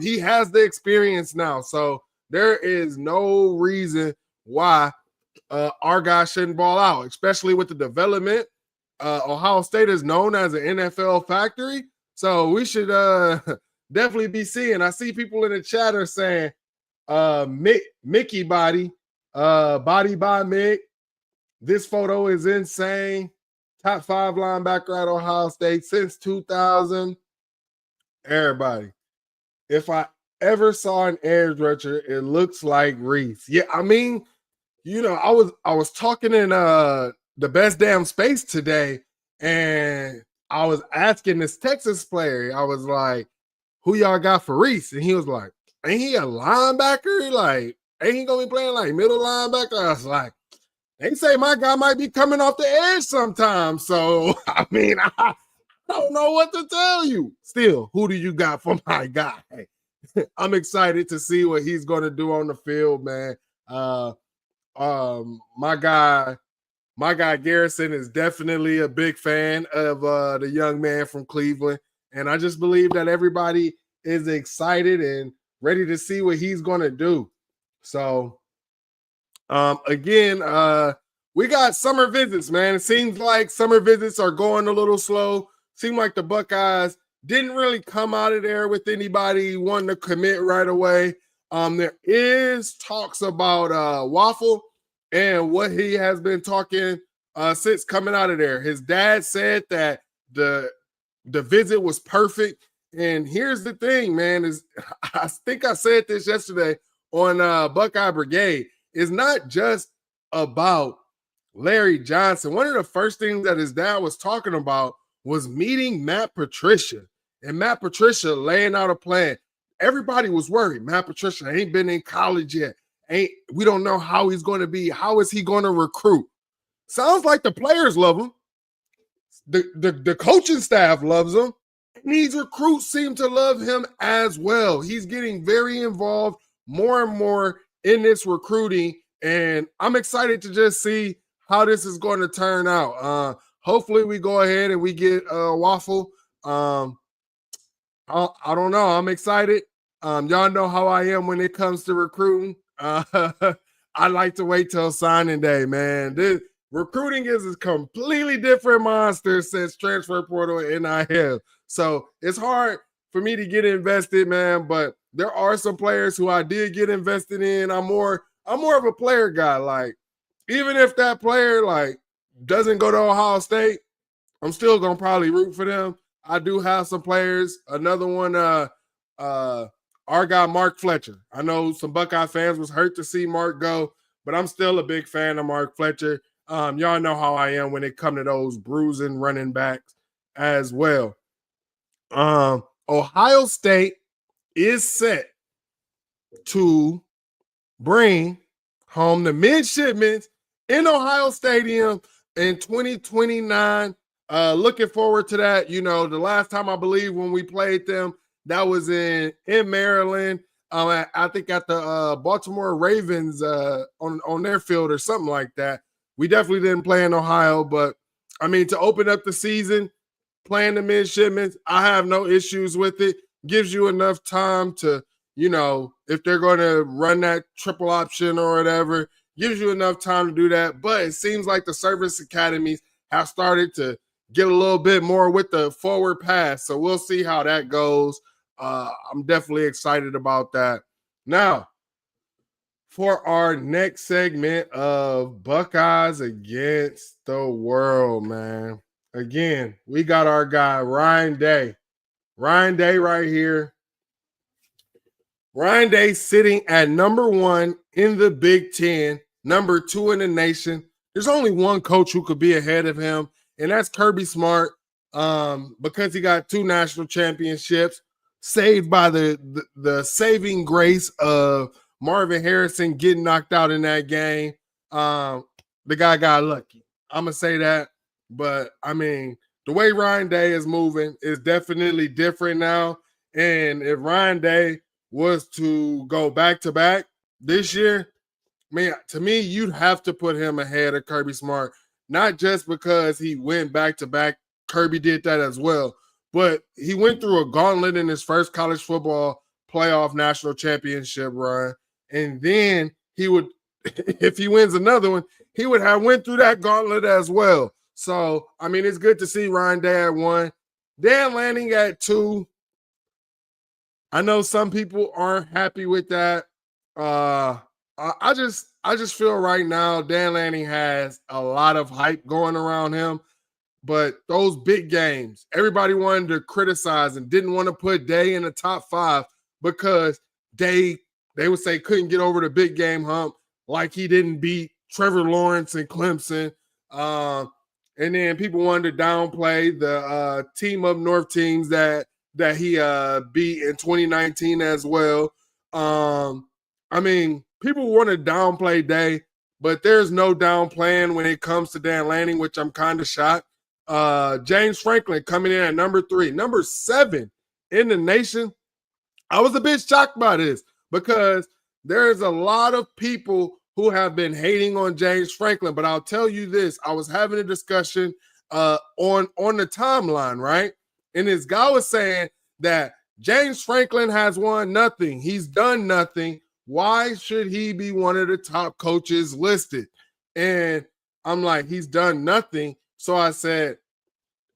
He has the experience now, so there is no reason why our guy shouldn't ball out, especially with the development. Ohio State is known as an NFL factory, so we should definitely be seeing. I see people in the chat are saying Mickey body by Mick. This photo is insane. Top 5 linebacker at Ohio State since 2000. Everybody, if I ever saw an edge rusher, it looks like Reese. Yeah, I mean, you know, I was talking in the Best Damn Space today, and I was asking this Texas player, I was like, who y'all got for Reese? And he was like, ain't he a linebacker? Like, ain't he gonna be playing like middle linebacker? I was like, they say my guy might be coming off the edge sometime. So, I mean, I don't know what to tell you. Still, who do you got for my guy? I'm excited to see what he's going to do on the field, man. My guy Garrison is definitely a big fan of the young man from Cleveland. And I just believe that everybody is excited and ready to see what he's going to do. So, again, we got summer visits, man. It seems like summer visits are going a little slow. Seemed like the Buckeyes didn't really come out of there with anybody wanting to commit right away. There is talks about Waffle and what he has been talking since coming out of there. His dad said that the visit was perfect. And here's the thing, man, is I think I said this yesterday on Buckeye Brigade. It's not just about Larry Johnson. One of the first things that his dad was talking about was meeting Matt Patricia. And Matt Patricia laying out a plan. Everybody was worried. Matt Patricia ain't been in college yet. We don't know how he's going to be. How is he going to recruit? Sounds like the players love him. The coaching staff loves him. And these recruits seem to love him as well. He's getting very involved more and more in this recruiting. And I'm excited to just see how this is going to turn out. Hopefully we go ahead and we get Waffle. I don't know. I'm excited. Y'all know how I am when it comes to recruiting. I like to wait till signing day, man. This recruiting is a completely different monster since transfer portal and NIL. So it's hard for me to get invested, man. But there are some players who I did get invested in. I'm more of a player guy. Like, even if that player like doesn't go to Ohio State, I'm still gonna probably root for them. I do have some players. Another one, our guy Mark Fletcher. I know some Buckeye fans was hurt to see Mark go, but I'm still a big fan of Mark Fletcher. Y'all know how I am when it comes to those bruising running backs as well. Ohio State is set to bring home the midshipmen in Ohio Stadium in 2029. Looking forward to that. You know, the last time I believe when we played them, that was in Maryland. I think at the Baltimore Ravens on their field or something like that. We definitely didn't play in Ohio, but I mean, to open up the season, playing the midshipmen, I have no issues with it. Gives you enough time to, you know, if they're going to run that triple option or whatever, gives you enough time to do that. But it seems like the service academies have started to get a little bit more with the forward pass. So we'll see how that goes. I'm definitely excited about that. Now, for our next segment of Buckeyes against the world, man. Again, we got our guy, Ryan Day. Ryan Day right here. Ryan Day sitting at number 1 in the Big Ten, number 2 in the nation. There's only one coach who could be ahead of him, and that's Kirby Smart, because he got 2 national championships, saved by the saving grace of Marvin Harrison getting knocked out in that game. The guy got lucky. I'm going to say that. But, I mean, the way Ryan Day is moving is definitely different now. And if Ryan Day was to go back-to-back this year, man, to me, you'd have to put him ahead of Kirby Smart, not just because he went back-to-back. Kirby did that as well. But he went through a gauntlet in his first college football playoff national championship run. And then he would, if he wins another one, he would have went through that gauntlet as well. So, I mean, it's good to see Ryan Day at 1. Dan Lanning at 2. I know some people aren't happy with that. I just feel right now Dan Lanning has a lot of hype going around him. But those big games, everybody wanted to criticize and didn't want to put Day in the top 5 because they would say couldn't get over the big game hump, like he didn't beat Trevor Lawrence and Clemson. And then people wanted to downplay the team up north teams that he beat in 2019 as well. I mean, people want to downplay Day, but there's no downplaying when it comes to Dan Lanning, which I'm kind of shocked. James Franklin coming in at number 3, number 7 in the nation. I was a bit shocked by this because there's a lot of people who have been hating on James Franklin, but I'll tell you this. I was having a discussion on the timeline, right? And this guy was saying that James Franklin has won nothing. He's done nothing. Why should he be one of the top coaches listed? And I'm like, he's done nothing. So I said,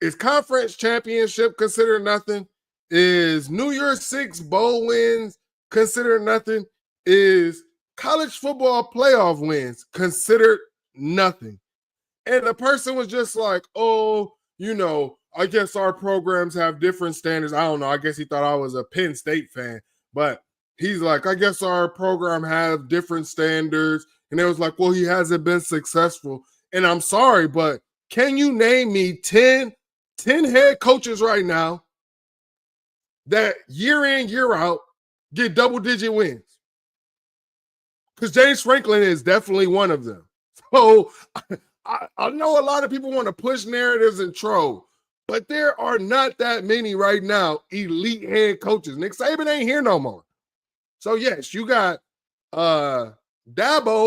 is conference championship considered nothing? Is New Year's 6 bowl wins considered nothing? Is college football playoff wins considered nothing? And the person was just like, oh, you know, I guess our programs have different standards. I don't know. I guess he thought I was a Penn State fan. But he's like, I guess our program has different standards. And it was like, well, he hasn't been successful. And I'm sorry, but can you name me 10 head coaches right now that year in, year out get double-digit wins? Because James Franklin is definitely one of them. So I know a lot of people want to push narratives and troll, but there are not that many right now elite head coaches. Nick Saban ain't here no more. So, yes, you got Dabo,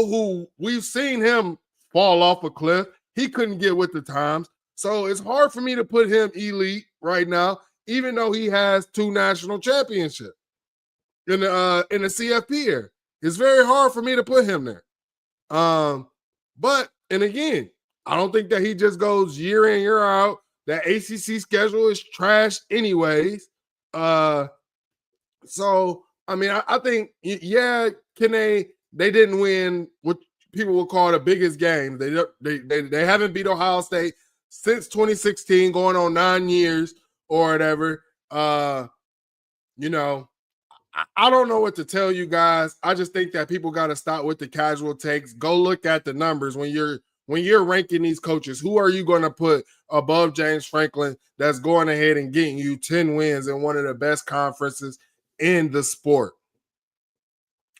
who we've seen him fall off a cliff. He couldn't get with the times. So it's hard for me to put him elite right now, even though he has 2 national championships in the CFP here. It's very hard for me to put him there. But, and again, I don't think that he just goes year in, year out. That ACC schedule is trash anyways. So, I mean, I think, yeah, they didn't win what people will call the biggest game. They haven't beat Ohio State since 2016, going on 9 years or whatever. You know, I don't know what to tell you guys. I just think that people got to stop with the casual takes. Go look at the numbers when you're ranking these coaches. Who are you going to put above James Franklin that's going ahead and getting you 10 wins in one of the best conferences in the sport?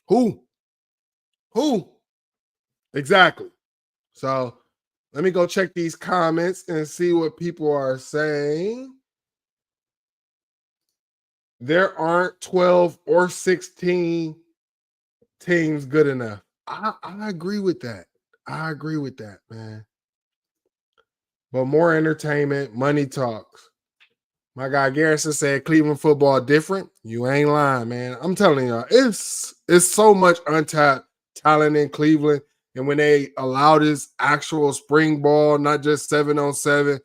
Who? Who? Exactly. So let me go check these comments and see what people are saying. There aren't 12 or 16 teams good enough. I agree with that. I agree with that, man. But more entertainment, money talks. My guy Garrison said Cleveland football different. You ain't lying, man. I'm telling y'all, it's so much untapped talent in Cleveland. And when they allow this actual spring ball, not just 7-on-7,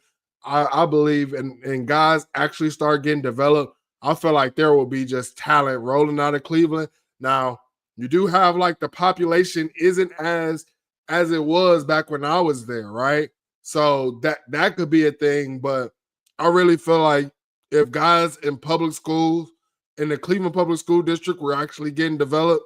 I believe, and guys actually start getting developed, I feel like there will be just talent rolling out of Cleveland. Now, you do have like the population isn't as it was back when I was there, right? So that could be a thing, but I really feel like if guys in public schools, in the Cleveland Public School District were actually getting developed,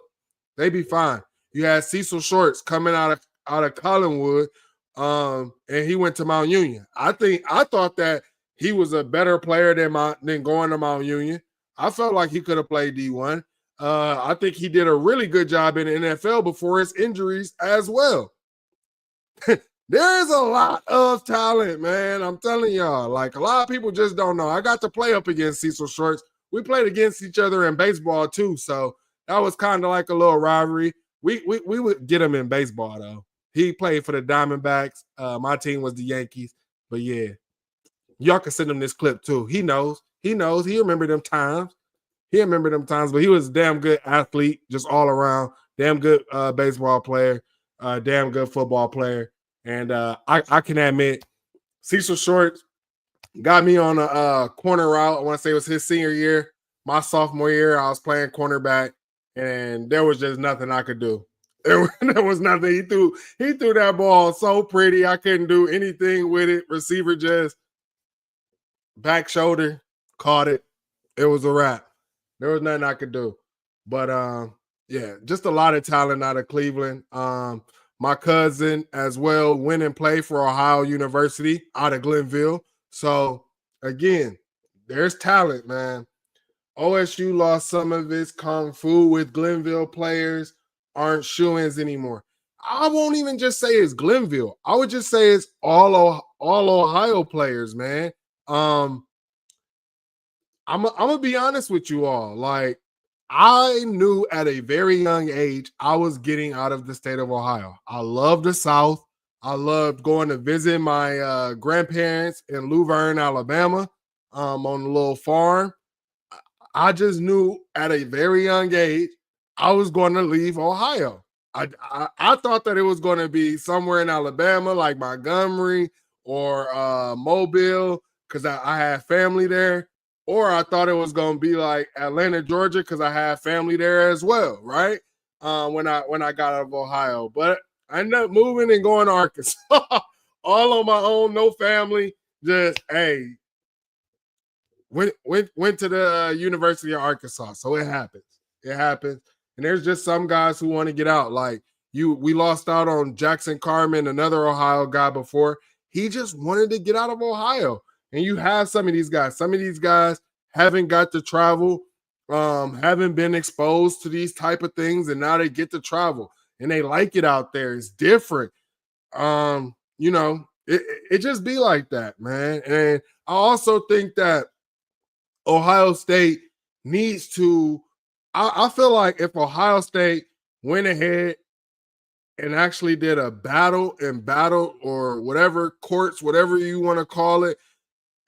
they'd be fine. You had Cecil Shorts coming out of Collinwood, and he went to Mount Union. I thought that he was a better player than going to Mount Union. I felt like he could have played D1. I think he did a really good job in the NFL before his injuries as well. There is a lot of talent, man. I'm telling y'all. Like, a lot of people just don't know. I got to play up against Cecil Shorts. We played against each other in baseball, too. So that was kind of like a little rivalry. We would get him in baseball, though. He played for the Diamondbacks. My team was the Yankees. But, yeah, y'all can send him this clip, too. He knows. He remembered them times. But he was a damn good athlete, just all around. Damn good baseball player. Damn good football player. And I can admit, Cecil Shorts got me on a corner route. I want to say it was his senior year. My sophomore year, I was playing cornerback, and there was just nothing I could do. There was nothing. He threw that ball so pretty. I couldn't do anything with it. Receiver just back shoulder, caught it. It was a wrap. There was nothing I could do. But, yeah, just a lot of talent out of Cleveland. My cousin as well went and played for Ohio University out of Glenville. So, again, there's talent, man. OSU lost some of its kung fu with Glenville players aren't shoo-ins anymore. I won't even just say it's Glenville. I would just say it's all Ohio players, man. I'm gonna be honest with you all. Like, I knew at a very young age I was getting out of the state of Ohio. I love the South. I loved going to visit my grandparents in Luverne, Alabama, on a little farm. I just knew at a very young age I was going to leave Ohio. I thought that it was going to be somewhere in Alabama, like Montgomery or Mobile, because I had family there. Or I thought it was going to be like Atlanta, Georgia, because I had family there as well, right? When I got out of Ohio. But I ended up moving and going to Arkansas. All on my own, no family. Just, hey, went to the University of Arkansas. So it happens. It happens. And there's just some guys who want to get out. Like we lost out on Jackson Carmen, another Ohio guy before. He just wanted to get out of Ohio. And you have some of these guys. Some of these guys haven't got to travel, haven't been exposed to these type of things, and now they get to travel. And they like it out there. It's different. You know, it just be like that, man. And I also think that Ohio State needs to I feel like if Ohio State went ahead and actually did a battle or whatever, courts, whatever you want to call it,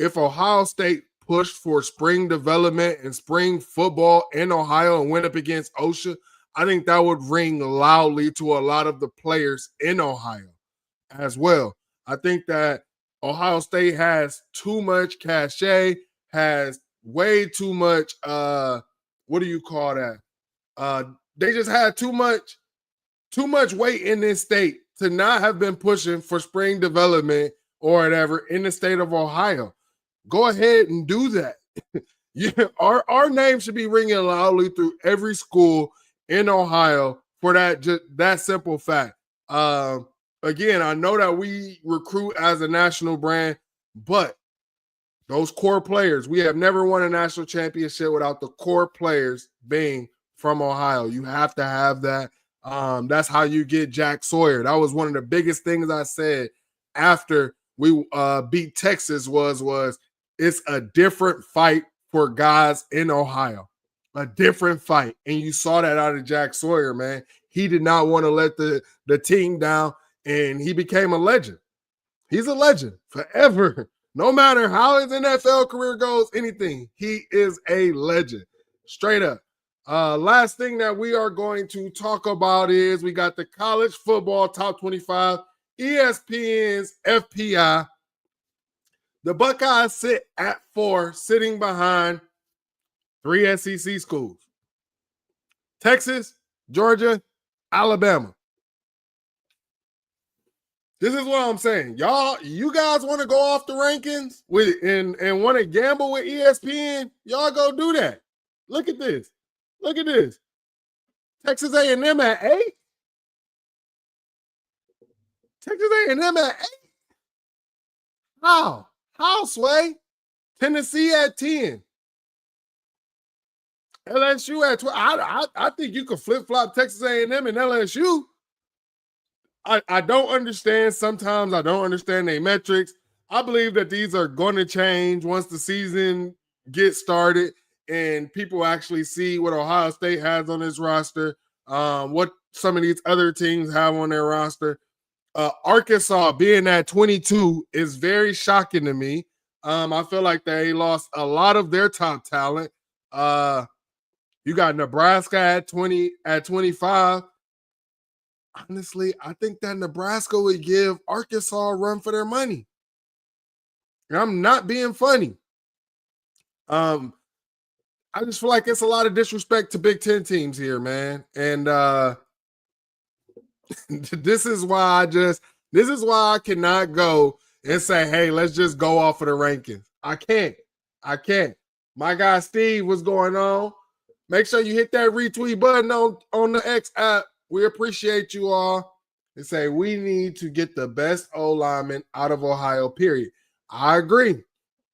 if Ohio State pushed for spring development and spring football in Ohio and went up against OSHA, I think that would ring loudly to a lot of the players in Ohio as well. I think that Ohio State has too much cachet, has way too much, what do you call that? They just had too much weight in this state to not have been pushing for spring development or whatever in the state of Ohio. Go ahead and do that. Our name should be ringing loudly through every school in Ohio for that simple fact. Again, I know that we recruit as a national brand, but those core players, we have never won a national championship without the core players being from Ohio. You have to have that. That's how you get Jack Sawyer. That was one of the biggest things I said after we beat Texas was it's a different fight for guys in Ohio. A different fight. And you saw that out of Jack Sawyer, man. He did not want to let the team down, and he became a legend. He's a legend forever. No matter how his NFL career goes, anything, he is a legend. Straight up. Last thing that we are going to talk about is we got the college football top 25, ESPN's FPI. The Buckeyes sit at 4, sitting behind 3 SEC schools: Texas, Georgia, Alabama. This is what I'm saying. You guys want to go off the rankings and want to gamble with ESPN? Y'all go do that. Look at this. Look at this. Texas A&M at 8. Texas A&M at 8. How? How, Sway? Tennessee at 10. LSU at 12. I think you could flip-flop Texas A&M and LSU. I don't understand. Sometimes I don't understand their metrics. I believe that these are going to change once the season gets started and people actually see what Ohio State has on its roster, what some of these other teams have on their roster. Arkansas being at 22 is very shocking to me. I feel like they lost a lot of their top talent. You got Nebraska at 25. Honestly, I think that Nebraska would give Arkansas a run for their money. And I'm not being funny. I just feel like it's a lot of disrespect to Big Ten teams here, man. And this is why I cannot go and say, hey, let's just go off of the rankings. I can't. My guy Steve, what's going on? Make sure you hit that retweet button on the X app. We appreciate you all. And say we need to get the best O-lineman out of Ohio, period. I agree.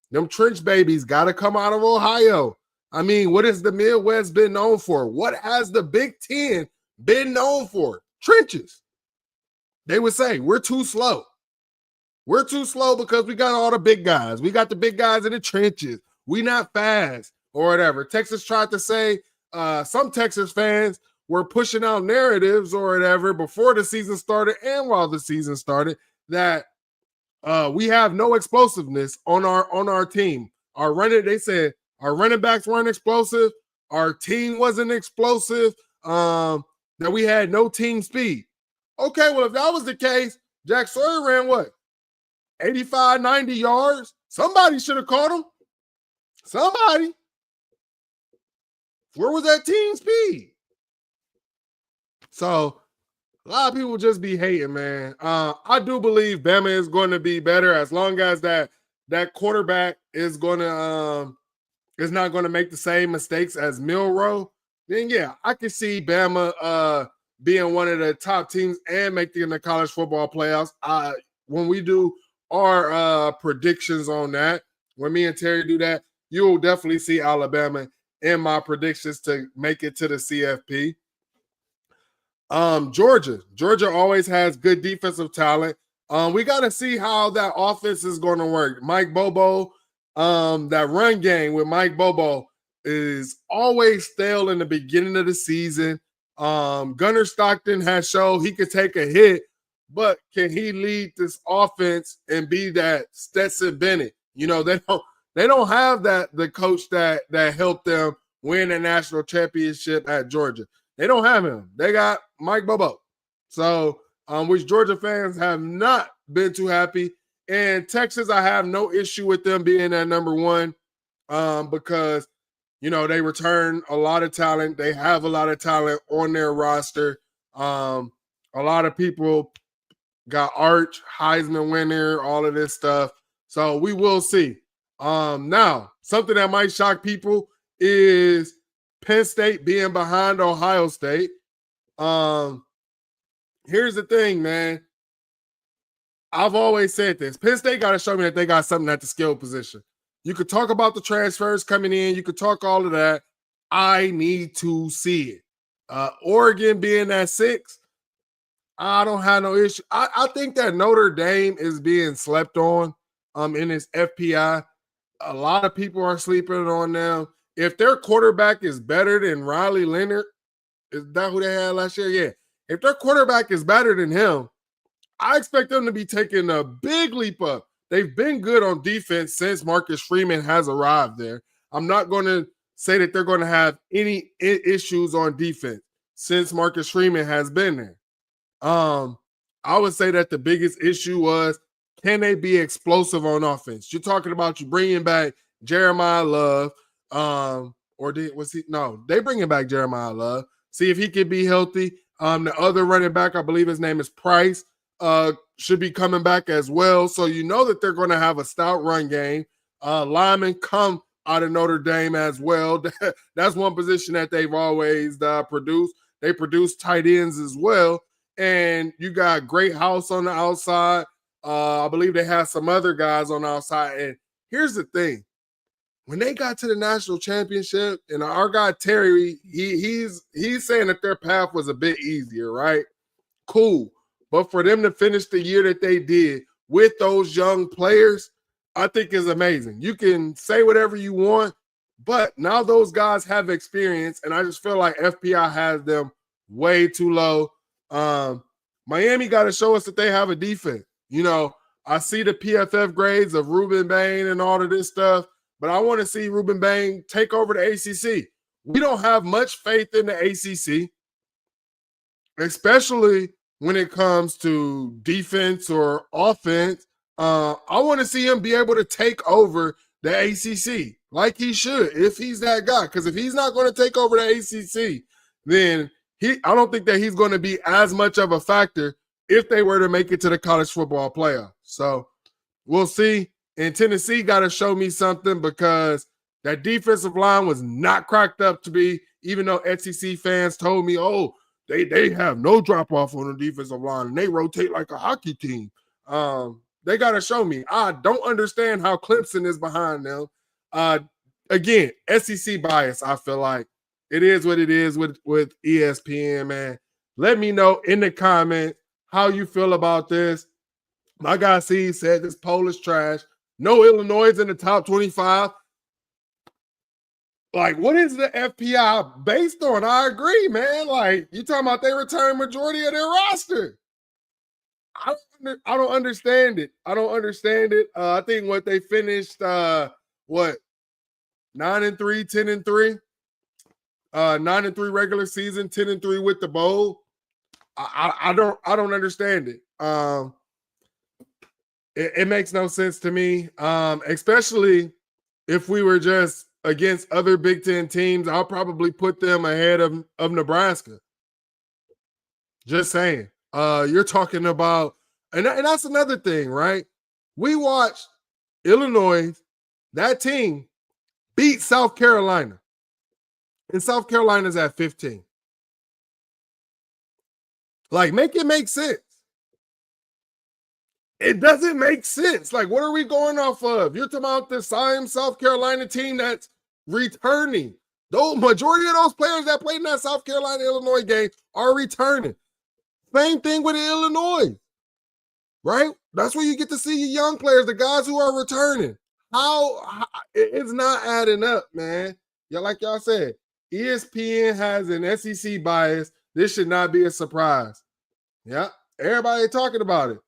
Them trench babies got to come out of Ohio. I mean, what has the Midwest been known for? What has the Big Ten been known for? Trenches. They would say, we're too slow. We're too slow because we got all the big guys. We got the big guys in the trenches. We not fast or whatever. Texas tried to say, some Texas fans were pushing out narratives or whatever before the season started and while the season started that we have no explosiveness on our team. They said our running backs weren't explosive. Our team wasn't explosive. That we had no team speed. Okay, well, if that was the case, Jack Sawyer ran what? 85, 90 yards? Somebody should have caught him. Somebody. Where was that team speed? So a lot of people just be hating, man. I do believe Bama is going to be better as long as that quarterback is going to is not going to make the same mistakes as Milroe. Then yeah, I can see Bama being one of the top teams and making the college football playoffs. When we do our predictions on that, when me and Terry do that, you will definitely see Alabama in my predictions to make it to the CFP. Georgia always has good defensive talent. We got to see how that offense is going to work. Mike Bobo, that run game with Mike Bobo is always stale in the beginning of the season. Gunnar Stockton has shown he could take a hit, but can he lead this offense and be that Stetson Bennett? You know, they don't have the coach that helped them win a national championship at Georgia. They don't have him. They got Mike Bobo. So, which Georgia fans have not been too happy. And Texas, I have no issue with them being at number 1 because, you know, they return a lot of talent. They have a lot of talent on their roster. A lot of people got Arch, Heisman winner, all of this stuff. So we will see. Now, something that might shock people is Penn State being behind Ohio State. Here's the thing, man. I've always said this. Penn State got to show me that they got something at the skill position. You could talk about the transfers coming in. You could talk all of that. I need to see it. Oregon being at 6, I don't have no issue. I think that Notre Dame is being slept on in its FPI. A lot of people are sleeping on them. If their quarterback is better than Riley Leonard, is that who they had last year? Yeah. If their quarterback is better than him, I expect them to be taking a big leap up. They've been good on defense since Marcus Freeman has arrived there. I'm not going to say that they're going to have any issues on defense since Marcus Freeman has been there. I would say that the biggest issue was, can they be explosive on offense? You're talking about you bringing back Jeremiah Love, they bringing back Jeremiah Love. See if he can be healthy. The other running back, I believe his name is Price, should be coming back as well. So you know that they're going to have a stout run game. Linemen come out of Notre Dame as well. That's one position that they've always produced. They produce tight ends as well. And you got Great House on the outside. I believe they have some other guys on the outside. And here's the thing. When they got to the national championship, and our guy Terry, he's saying that their path was a bit easier, right? Cool. But for them to finish the year that they did with those young players, I think is amazing. You can say whatever you want, but now those guys have experience, and I just feel like FPI has them way too low. Miami got to show us that they have a defense. You know, I see the PFF grades of Ruben Bain and all of this stuff, but I want to see Ruben Bain take over the ACC. We don't have much faith in the ACC, especially when it comes to defense or offense. I want to see him be able to take over the ACC like he should if he's that guy. Because if he's not going to take over the ACC, then I don't think that he's going to be as much of a factor if they were to make it to the college football playoff. So we'll see. And Tennessee got to show me something because that defensive line was not cracked up to be, even though SEC fans told me, oh, they have no drop-off on the defensive line and they rotate like a hockey team. They got to show me. I don't understand how Clemson is behind them. Again, SEC bias, I feel like. It is what it is with ESPN, man. Let me know in the comments how you feel about this. My guy C said this poll is trash. No Illinois in the top 25. Like, what is the FPI based on? I agree, man. Like, you talking about they return majority of their roster. I don't understand it. I don't understand it. I think what they finished, 9-3, 10-3. 9-3 regular season, 10-3 with the bowl. I don't understand it. It makes no sense to me. Especially if we were just against other Big Ten teams, I'll probably put them ahead of Nebraska. Just saying. You're talking about, and that's another thing, right? We watched Illinois, that team, beat South Carolina. And South Carolina's at 15. Like, make it make sense. It doesn't make sense. Like, what are we going off of? You're talking about the same South Carolina team that's returning. The majority of those players that played in that South Carolina-Illinois game are returning. Same thing with Illinois, right? That's where you get to see your young players, the guys who are returning. How it's not adding up, man. Yeah, like y'all said, ESPN has an SEC bias. This should not be a surprise. Yeah, everybody talking about it.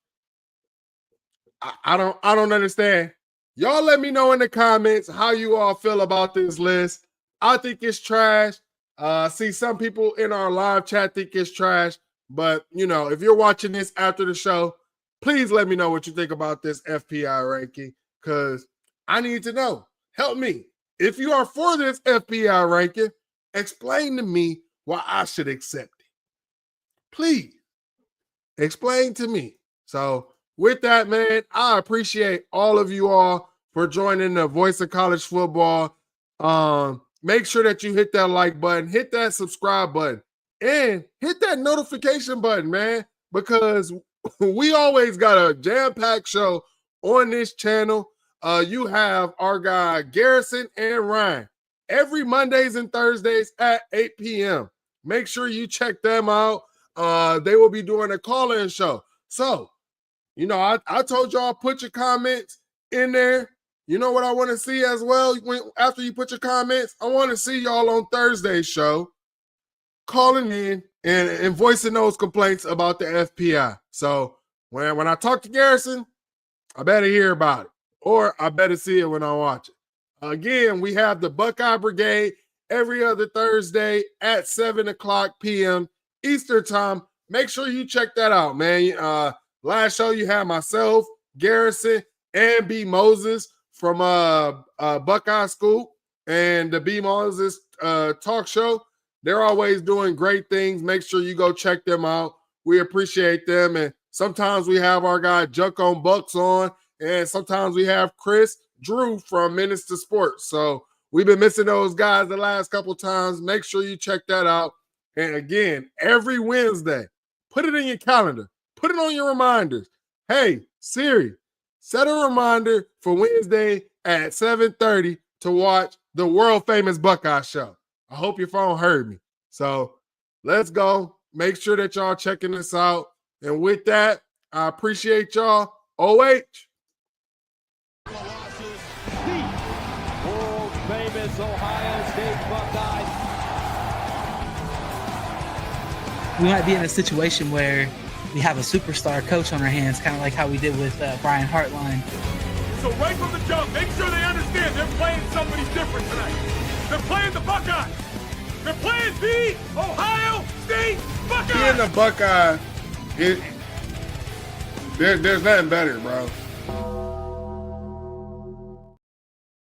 I don't understand. Y'all let me know in the comments how you all feel about this list. I think it's trash. See, some people in our live chat think it's trash. But, you know, if you're watching this after the show, please let me know what you think about this FPI ranking because I need to know. Help me. If you are for this FPI ranking, explain to me why I should accept it. Please explain to me. So with that, man, I appreciate all of you all for joining the Voice of College Football. Make sure that you hit that like button, hit that subscribe button, and hit that notification button, man, because we always got a jam-packed show on this channel. You have our guy Garrison and Ryan every Mondays and Thursdays at 8 p.m. Make sure you check them out. They will be doing a call-in show. So, you know, I told y'all put your comments in there. You know what I want to see as well? After you put your comments, I want to see y'all on Thursday's show calling in and voicing those complaints about the FPI. So when I talk to Garrison, I better hear about it, or I better see it when I watch it. Again, we have the Buckeye Brigade every other Thursday at 7:00 p.m. Eastern time. Make sure you check that out, man. Last show you had myself, Garrison, and B. Moses from Buckeye School and the B. Moses talk show. They're always doing great things. Make sure you go check them out. We appreciate them. And sometimes we have our guy Juck on Bucks on, and sometimes we have Chris Drew from Minister Sports. So we've been missing those guys the last couple times. Make sure you check that out. And again, every Wednesday, put it in your calendar. Put it on your reminders. Hey, Siri, set a reminder for Wednesday at 7:30 to watch the world famous Buckeye show. I hope your phone heard me. So let's go. Make sure that y'all checking this out. And with that, I appreciate y'all. OH. World famous Ohio State Buckeyes. We might be in a situation where we have a superstar coach on our hands, kind of like how we did with Brian Hartline. So right from the jump, make sure they understand they're playing somebody different tonight. They're playing the Buckeyes. They're playing the Ohio State Buckeyes. Being the Buckeye, there's nothing better, bro.